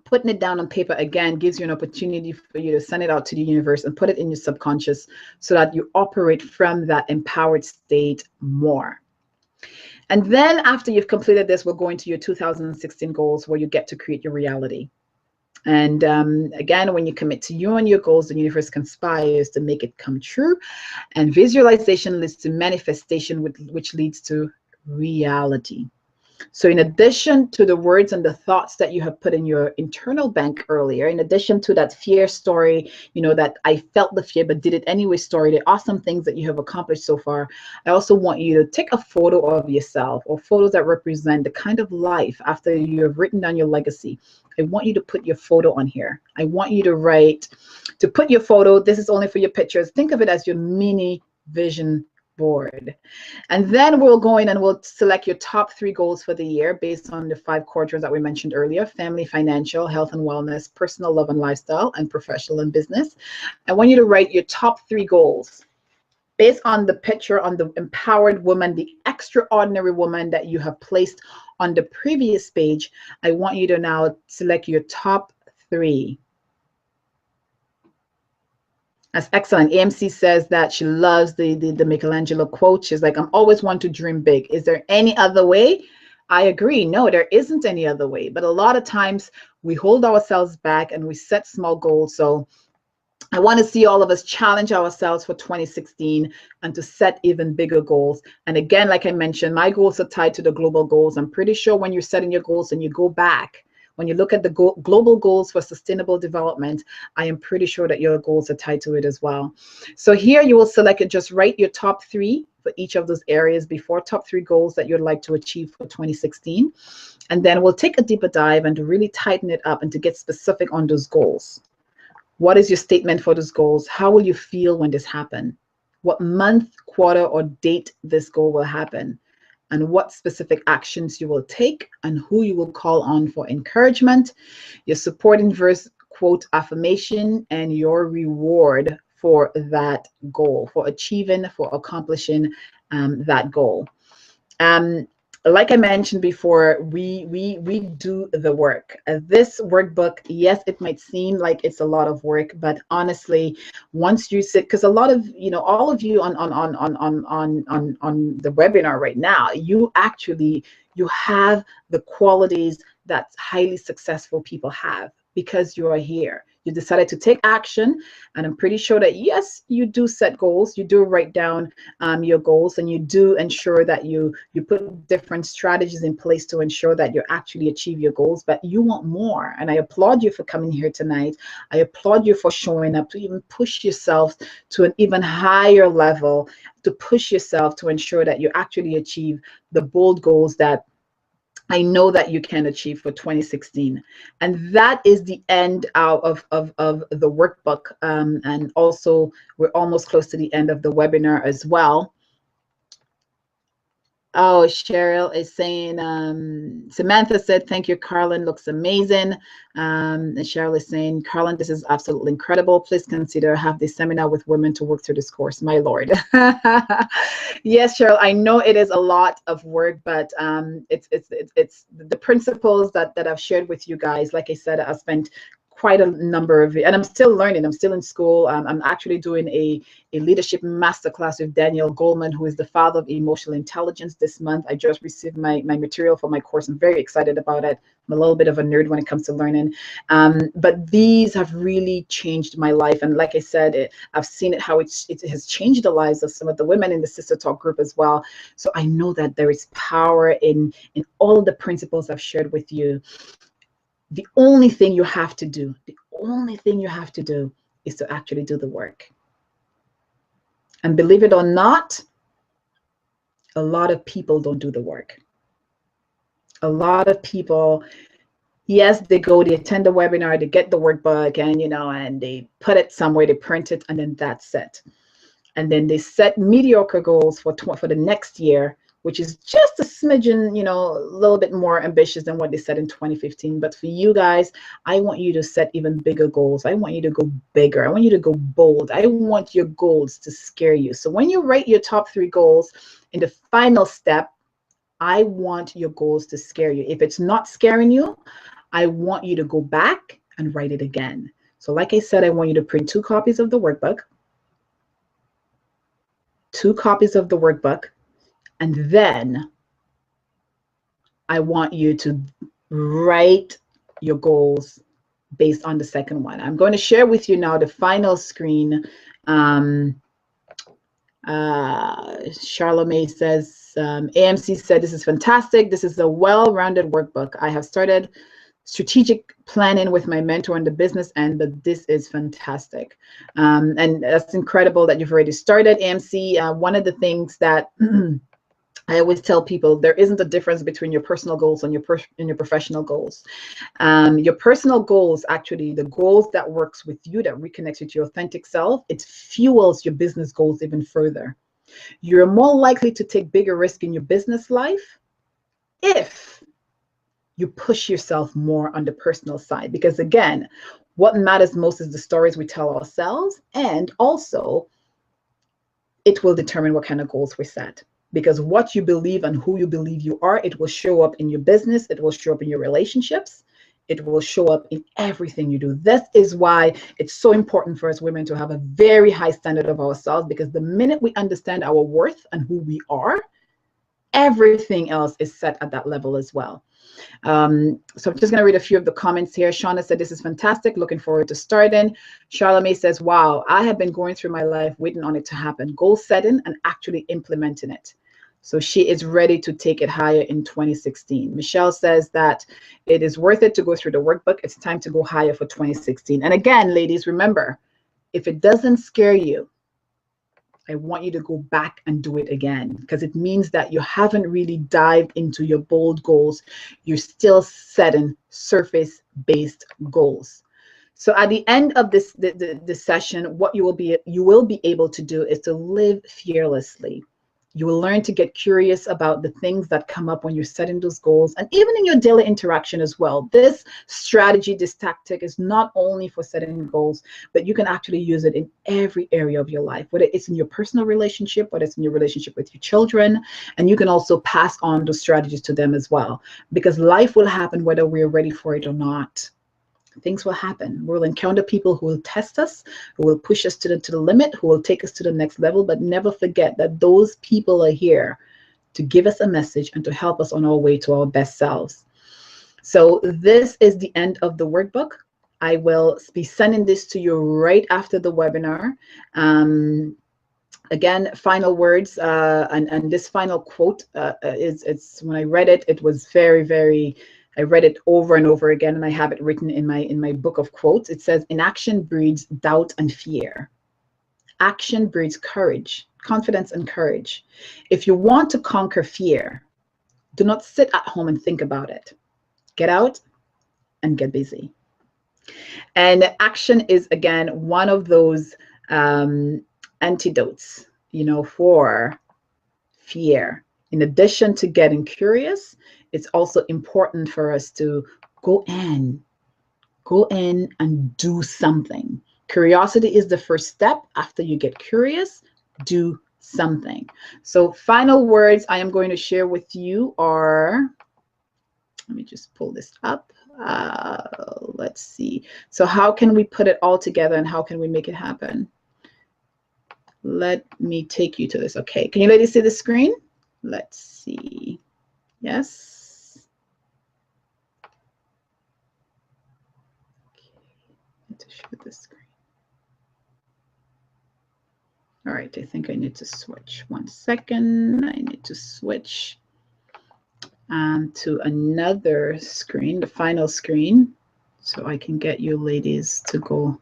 putting it down on paper again gives you an opportunity for you to send it out to the universe and put it in your subconscious so that you operate from that empowered state more. And then after you've completed this, we'll go into your 2016 goals, where you get to create your reality. And again, when you commit to you and your goals, the universe conspires to make it come true. And visualization leads to manifestation, which leads to reality. So in addition to the words and the thoughts that you have put in your internal bank earlier, in addition to that fear story, that I felt the fear but did it anyway story, the awesome things that you have accomplished so far, I also want you to take a photo of yourself, or photos that represent the kind of life after you have written down your legacy. I want you to put your photo on here. I want you to put your photo. This is only for your pictures. Think of it as your mini vision board. And then we'll go in and we'll select your top 3 goals for the year based on the 5 quadrants that we mentioned earlier: family, financial, health and wellness, personal, love and lifestyle, and professional and business. I want you to write your top 3 goals based on the picture, on the empowered woman, the extraordinary woman that you have placed on the previous page. I want you to now select your top 3. That's excellent. AMC says that she loves the Michelangelo quote. She's like, I'm always one to dream big. Is there any other way? I agree. No, there isn't any other way. But a lot of times we hold ourselves back and we set small goals. So I want to see all of us challenge ourselves for 2016 and to set even bigger goals. And again, like I mentioned, my goals are tied to the global goals. I'm pretty sure when you're setting your goals and you go back, when you look at the global goals for sustainable development, I am pretty sure that your goals are tied to it as well. So here you will select it, just write your top 3 for each of those areas before, top 3 goals that you'd like to achieve for 2016. And then we'll take a deeper dive and to really tighten it up and to get specific on those goals. What is your statement for those goals? How will you feel when this happens? What month, quarter, or date this goal will happen? And what specific actions you will take and who you will call on for encouragement, your supporting verse, quote, affirmation, and your reward for that goal, for achieving, for accomplishing that goal. Like I mentioned before, we do the work. This workbook, yes, it might seem like it's a lot of work, but honestly, once you sit, because a lot of all of you on the webinar right now, you have the qualities that highly successful people have because you are here. You decided to take action, and I'm pretty sure that yes, you do set goals, you do write down your goals, and you do ensure that you put different strategies in place to ensure that you actually achieve your goals, but you want more. And I applaud you for coming here tonight. I applaud you for showing up to even push yourself to an even higher level, to push yourself to ensure that you actually achieve the bold goals that I know that you can achieve for 2016. And that is the end out of the workbook. And also, we're almost close to the end of the webinar as well. Oh, Cheryl is saying, Samantha said, thank you, Karlyn, looks amazing. And Cheryl is saying, Karlyn, this is absolutely incredible. Please consider have this seminar with women to work through this course, my Lord. Yes, Cheryl, I know it is a lot of work, but it's the principles that I've shared with you guys. Like I said, I spent quite a number of, and I'm still learning. I'm still in school. I'm actually doing a leadership masterclass with Daniel Goleman, who is the father of emotional intelligence, this month. I just received my material for my course. I'm very excited about it. I'm a little bit of a nerd when it comes to learning. But these have really changed my life. And like I said, I've seen it, how it has changed the lives of some of the women in the Sister Talk group as well. So I know that there is power in all of the principles I've shared with you. The only thing you have to do, is to actually do the work. And believe it or not, a lot of people don't do the work. A lot of people, yes, they attend the webinar, they get the workbook, and and they put it somewhere, they print it, and then that's it. And then they set mediocre goals for the next year, which is just a smidgen, a little bit more ambitious than what they said in 2015. But for you guys, I want you to set even bigger goals. I want you to go bigger. I want you to go bold. I want your goals to scare you. So when you write your top 3 goals, in the final step, I want your goals to scare you. If it's not scaring you, I want you to go back and write it again. So like I said, I want you to print 2 copies of the workbook. 2 copies of the workbook. And then I want you to write your goals based on the second one. I'm going to share with you now the final screen. Charlemagne says, AMC said, this is fantastic. This is a well-rounded workbook. I have started strategic planning with my mentor in the business end, but this is fantastic. And that's incredible that you've already started, AMC. One of the things that I always tell people, there isn't a difference between your personal goals and your professional goals. Your personal goals, actually, the goals that works with you, that reconnects with your authentic self, it fuels your business goals even further. You're more likely to take bigger risk in your business life if you push yourself more on the personal side. Because again, what matters most is the stories we tell ourselves, and also it will determine what kind of goals we set. Because what you believe and who you believe you are, it will show up in your business, it will show up in your relationships, it will show up in everything you do. This is why it's so important for us women to have a very high standard of ourselves, because the minute we understand our worth and who we are, everything else is set at that level as well. So I'm just going to read a few of the comments here. Shauna said, this is fantastic. Looking forward to starting. Charlamagne says, wow, I have been going through my life waiting on it to happen. Goal setting and actually implementing it. So she is ready to take it higher in 2016. Michelle says that it is worth it to go through the workbook. It's time to go higher for 2016. And again, ladies, remember, if it doesn't scare you, I want you to go back and do it again, because it means that you haven't really dived into your bold goals. You're still setting surface-based goals. So at the end of this session, what you will be able to do is to live fearlessly. You will learn to get curious about the things that come up when you're setting those goals, and even in your daily interaction as well. This strategy, this tactic is not only for setting goals, but you can actually use it in every area of your life, whether it's in your personal relationship, whether it's in your relationship with your children, and you can also pass on those strategies to them as well, because life will happen whether we're ready for it or not. Things will happen. We'll encounter people who will test us, who will push us to the limit, who will take us to the next level. But never forget that those people are here to give us a message and to help us on our way to our best selves. So this is the end of the workbook. I will be sending this to you right after the webinar. Again, final words, and this final quote it's when I read it, it was very, very, I read it over and over again, and I have it written in my book of quotes. It says, inaction breeds doubt and fear. Action breeds courage, confidence and courage. If you want to conquer fear, do not sit at home and think about it. Get out and get busy. And action is, again, one of those antidotes, for fear. In addition to getting curious, it's also important for us to go in and do something. Curiosity is the first step. After you get curious, do something. So final words I am going to share with you are, let me just pull this up. Let's see. So how can we put it all together, and how can we make it happen? Let me take you to this. Okay, can you ladies see the screen? Let's see. Yes. To share the screen. All right, I think I need to switch. 1 second. I need to switch to another screen, the final screen, so I can get you ladies to go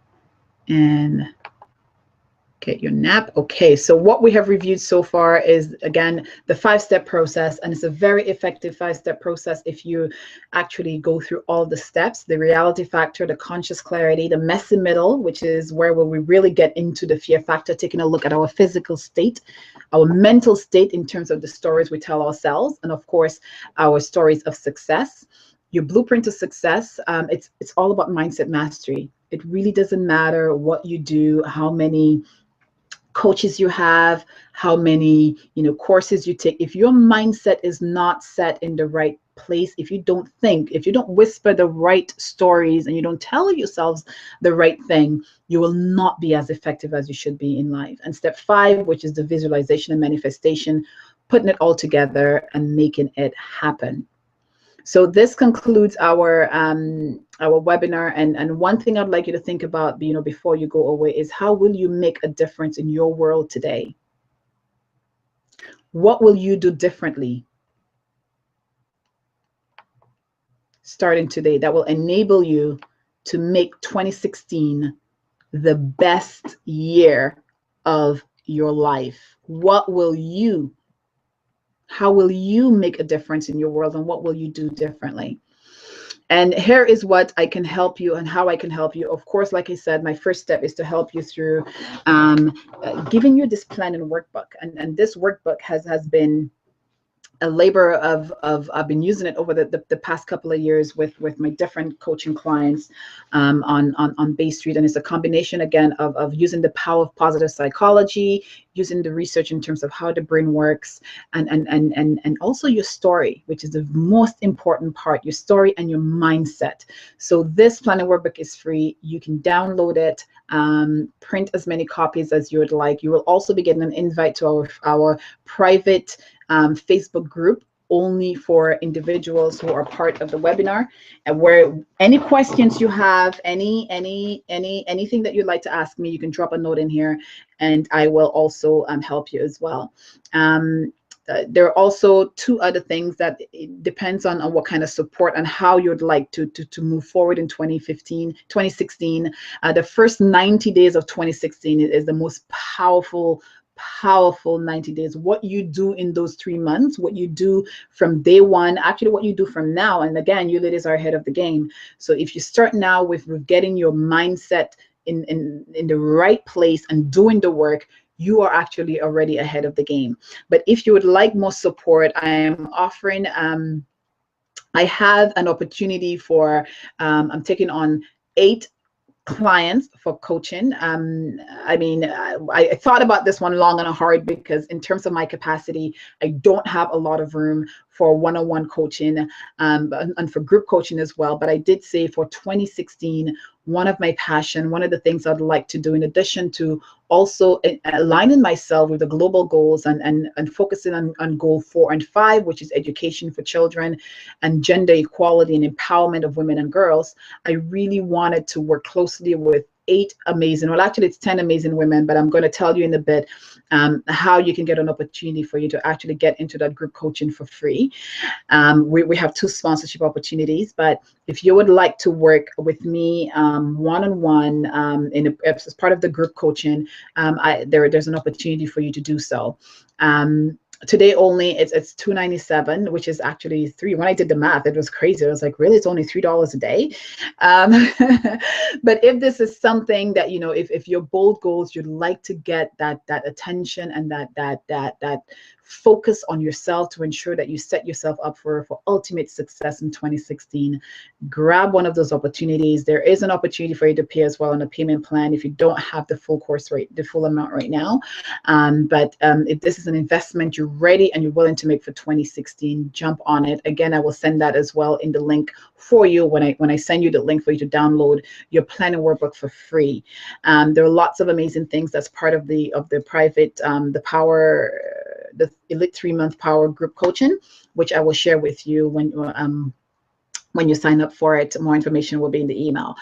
and get your nap. Okay, so what we have reviewed so far is, again, the 5-step process, and it's a very effective 5-step process if you actually go through all the steps: the reality factor, the conscious clarity, the messy middle, which is where we really get into the fear factor, taking a look at our physical state, our mental state in terms of the stories we tell ourselves, and of course, our stories of success. Your blueprint to success, it's all about mindset mastery. It really doesn't matter what you do, how many coaches you have, how many courses you take. If your mindset is not set in the right place, if you don't think, if you don't whisper the right stories, and you don't tell yourselves the right thing, you will not be as effective as you should be in life. And step 5, which is the visualization and manifestation, putting it all together and making it happen. So this concludes our webinar, and one thing I'd like you to think about, before you go away, is how will you make a difference in your world today? What will you do differently starting today that will enable you to make 2016 the best year of your life? How will you make a difference in your world, and what will you do differently? And here is what I can help you, and how I can help you. Of course, like I said, my first step is to help you through giving you this planning workbook. And this workbook has been a labor of I've been using it over the past couple of years with my different coaching clients on Bay Street. And it's a combination, again, of using the power of positive psychology, using the research in terms of how the brain works, and also your story, which is the most important part, your story and your mindset. So this planning workbook is free. You can download it, print as many copies as you would like. You will also be getting an invite to our private Facebook group only for individuals who are part of the webinar, and where any questions you have, anything that you'd like to ask me, you can drop a note in here, and I will also help you as well. There are also two other things that it depends on what kind of support and how you'd like to move forward in 2016. The first 90 days of 2016 is the most powerful 90 days. What you do in those 3 months, what you do from day one, actually what you do from now. And again, you ladies are ahead of the game. So if you start now with getting your mindset in the right place and doing the work, you are actually already ahead of the game. But if you would like more support, I am offering, I have an opportunity for, I'm taking on 8 clients for coaching. I mean, I thought about this one long and hard, because in terms of my capacity, I don't have a lot of room for one-on-one coaching, and for group coaching as well. But I did say for 2016, one of my passion, one of the things I'd like to do, in addition to also aligning myself with the global goals and focusing on goal 4 and 5, which is education for children and gender equality and empowerment of women and girls, I really wanted to work closely with 8 amazing, well, actually it's 10 amazing women, but I'm going to tell you in a bit how you can get an opportunity for you to actually get into that group coaching for free. We have 2 sponsorship opportunities, but if you would like to work with me one-on-one as part of the group coaching, there's an opportunity for you to do so. Today only, it's $297, which is actually $3. When I did the math, it was crazy. I was like, really, it's only $3 a day. But if this is something that, you know, if your bold goals, you'd like to get that attention and that focus on yourself to ensure that you set yourself up for ultimate success in 2016, grab one of those opportunities. There is an opportunity for you to pay as well on a payment plan if you don't have the full course rate, the full amount right now. But if this is an investment you're ready and you're willing to make for 2016, jump on it. Again, I will send that as well in the link for you when I send you the link for you to download your planning workbook for free. There are lots of amazing things that's part of the private, the Elite 3-month Power Group Coaching, which I will share with you when you sign up for it. More information will be in the email.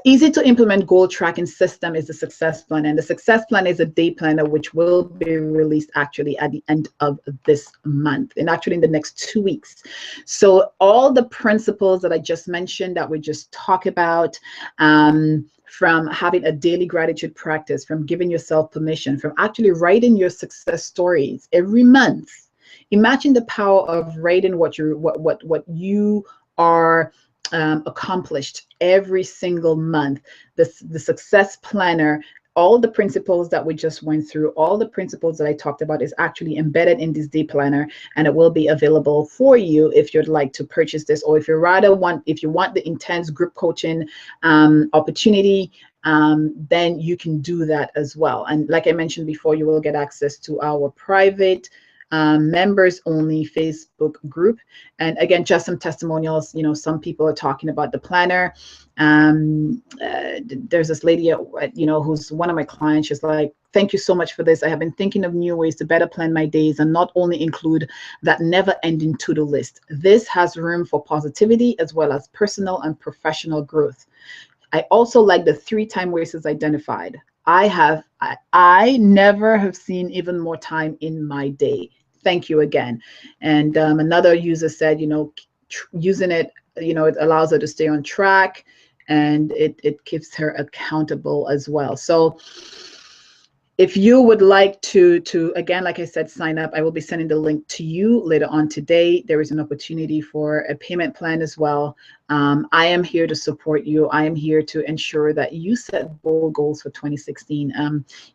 Easy to implement goal tracking system is the success plan, and the success plan is a day planner which will be released actually at the end of this month, and actually in the next 2 weeks. So all the principles that I just mentioned, that we just talk about, from having a daily gratitude practice, from giving yourself permission, from actually writing your success stories every month. Imagine the power of writing what you are accomplished every single month. The success planner, all the principles that we just went through, all the principles that I talked about is actually embedded in this day planner, and it will be available for you if you'd like to purchase this, or if you want the intense group coaching opportunity, then you can do that as well. And like I mentioned before, you will get access to our private members only Facebook group. And again, just some testimonials. You know, some people are talking about the planner. There's this lady, you know, who's one of my clients. She's like, thank you so much for this. I have been thinking of new ways to better plan my days and not only include that never-ending to-do list. This has room for positivity as well as personal and professional growth. I also like the 3 time wasters identified. I never have seen even more time in my day. Thank you again. And another user said, you know, using it, you know, it allows her to stay on track, and it keeps her accountable as well. So if you would like to again, like I said, sign up, I will be sending the link to you later on today. There is an opportunity for a payment plan as well. I am here to support you. I am here to ensure that you set bold goals for 2016.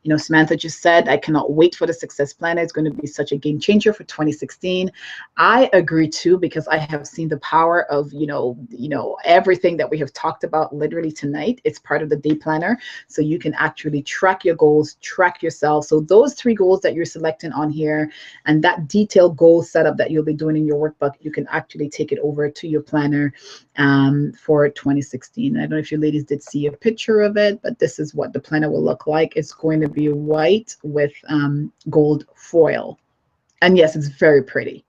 You know, Samantha just said, I cannot wait for the success planner. It's going to be such a game changer for 2016. I agree too, because I have seen the power of, you know, everything that we have talked about literally tonight. It's part of the day planner. So you can actually track your goals, track yourself. So those 3 goals that you're selecting on here, and that detailed goal setup that you'll be doing in your workbook, you can actually take it over to your planner for 2016. I don't know if you ladies did see a picture of it, but this is what the planner will look like. It's going to be white with gold foil. And yes, it's very pretty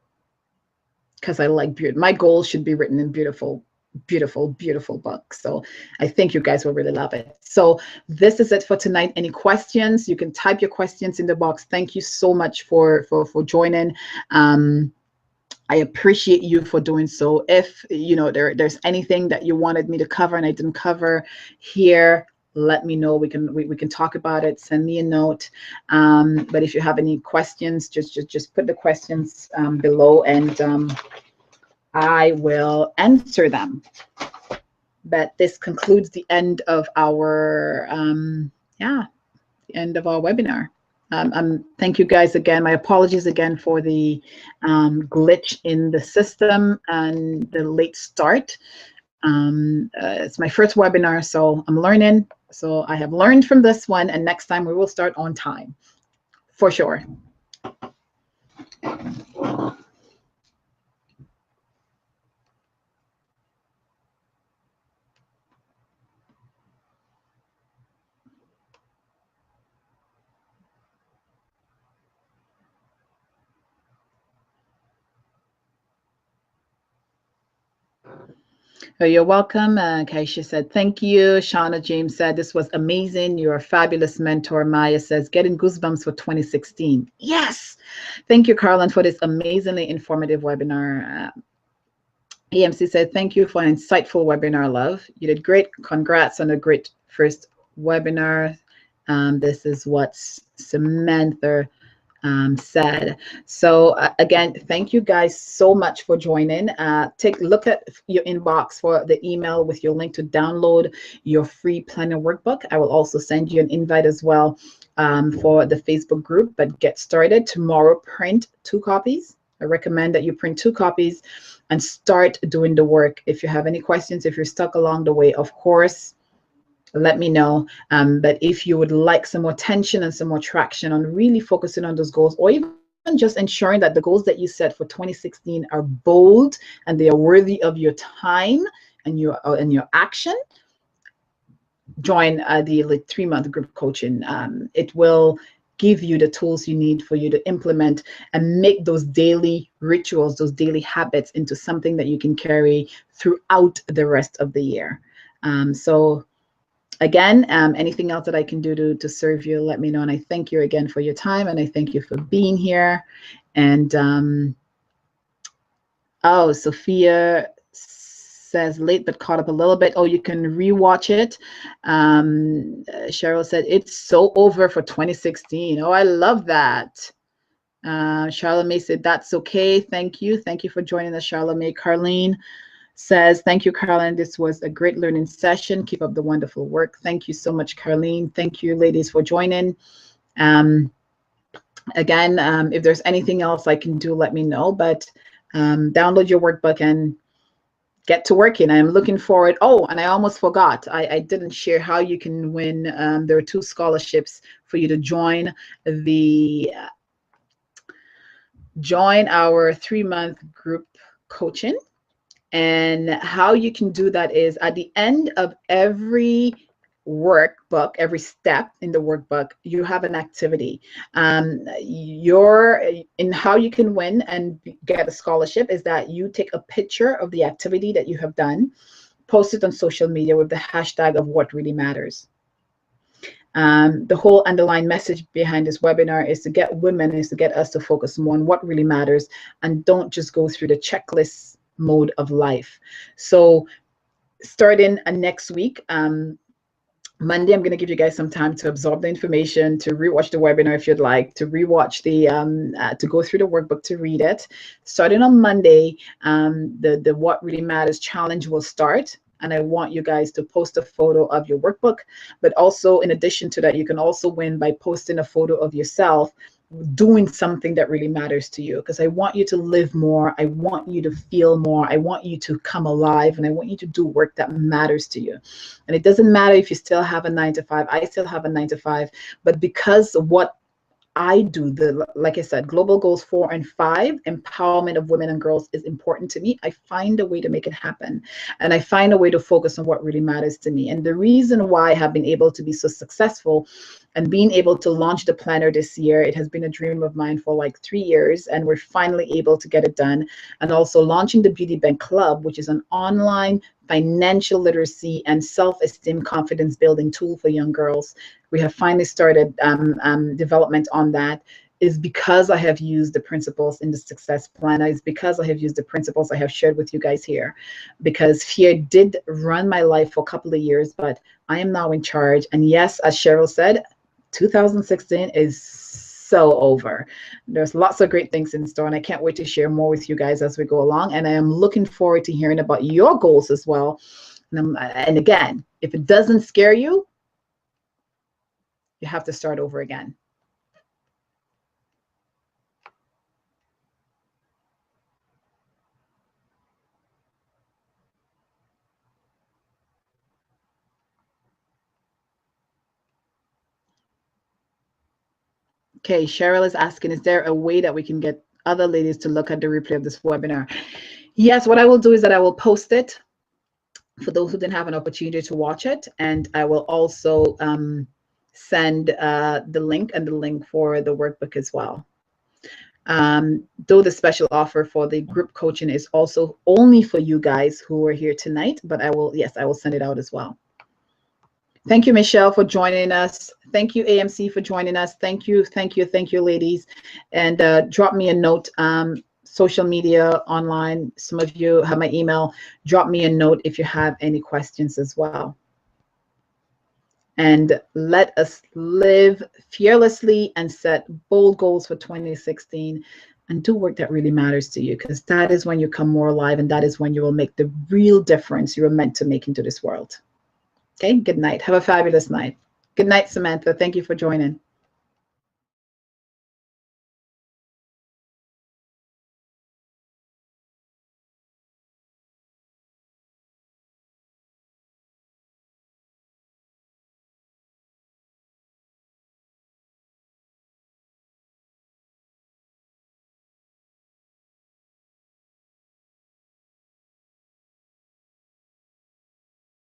because I like beauty. My goals should be written in beautiful, beautiful, beautiful books. So I think you guys will really love it. So this is it for tonight. Any questions? You can type your questions in the box. Thank you so much for joining. I appreciate you for doing so. If you know there's anything that you wanted me to cover and I didn't cover here, let me know. We can talk about it. Send me a note. But if you have any questions, just put the questions below, and I will answer them. But this concludes the end of our the end of our webinar. Thank you guys again. My apologies again for the glitch in the system and the late start. It's my first webinar, so I'm learning. So I have learned from this one, and next time we will start on time, for sure. Oh, you're welcome. Kaisha said, thank you. Shauna James said, this was amazing. You're a fabulous mentor. Maya says, getting goosebumps for 2016. Yes. Thank you, Karlyn, for this amazingly informative webinar. EMC said, thank you for an insightful webinar, love. You did great. Congrats on a great first webinar. This is what Samantha said. So again, thank you guys so much for joining. Take a look at your inbox for the email with your link to download your free planner workbook. I will also send you an invite as well for the Facebook group, but get started tomorrow. Print 2 copies. I recommend that you print 2 copies and start doing the work. If you have any questions, if you're stuck along the way, of course, let me know. But if you would like some more tension and some more traction on really focusing on those goals, or even just ensuring that the goals that you set for 2016 are bold and they are worthy of your time and your action, join the Elite 3-month group coaching. It will give you the tools you need for you to implement and make those daily rituals, those daily habits into something that you can carry throughout the rest of the year. So again, anything else that I can do to serve you, let me know. And I thank you again for your time, and I thank you for being here. And oh, Sophia says late but caught up a little bit. Oh, you can rewatch it. Cheryl said it's so over for 2016. Oh, I love that. Charlotte May said that's okay. Thank you. Thank you for joining us, Charlotte May. Carlene says, thank you, Karlyn. This was a great learning session. Keep up the wonderful work. Thank you so much, Carlene. Thank you, ladies, for joining. Again, if there's anything else I can do, let me know. But download your workbook and get to working. I'm looking forward. Oh, and I almost forgot. I didn't share how you can win. There are 2 scholarships for you to join our 3-month group coaching. And how you can do that is at the end of every workbook, every step in the workbook, you have an activity. In how you can win and get a scholarship is that you take a picture of the activity that you have done, post it on social media with the hashtag of what really matters. The whole underlying message behind this webinar is to get women, is to get us to focus more on what really matters and don't just go through the checklists mode of life. So starting next week, Monday, I'm going to give you guys some time to absorb the information, to rewatch the webinar if you'd like, to rewatch to go through the workbook, to read it. Starting on Monday, the What Really Matters challenge will start. And I want you guys to post a photo of your workbook. But also, in addition to that, you can also win by posting a photo of yourself doing something that really matters to you, because I want you to live more. I want you to feel more. I want you to come alive, and I want you to do work that matters to you. And it doesn't matter if you still have a 9 to 5. I still have a 9 to 5, but because of what I do like I said, global goals 4 and 5, empowerment of women and girls is important to me. I find a way to make it happen. And I find a way to focus on what really matters to me. And the reason why I have been able to be so successful and being able to launch the planner this year, it has been a dream of mine for like 3 years, and we're finally able to get it done. And also launching the Beauty Bank Club, which is an online financial literacy and self-esteem confidence building tool for young girls. We have finally started development on that, is because I have used the principles in the success plan. It's because I have used the principles I have shared with you guys here, because fear did run my life for a couple of years, but I am now in charge. And yes, as Cheryl said, 2016 is so over. There's lots of great things in store, and I can't wait to share more with you guys as we go along. And I am looking forward to hearing about your goals as well. And again, if it doesn't scare you, you have to start over again. Okay, Cheryl is asking, is there a way that we can get other ladies to look at the replay of this webinar? Yes, what I will do is that I will post it for those who didn't have an opportunity to watch it. And I will also send the link and the link for the workbook as well. Though the special offer for the group coaching is also only for you guys who are here tonight, but I will, yes, I will send it out as well. Thank you, Michelle, for joining us. Thank you, AMC, for joining us. Thank you, ladies. And drop me a note, social media, online. Some of you have my email. Drop me a note if you have any questions as well. And let us live fearlessly and set bold goals for 2016 and do work that really matters to you, because that is when you come more alive, and that is when you will make the real difference you were meant to make into this world. Okay, good night. Have a fabulous night. Good night, Samantha. Thank you for joining.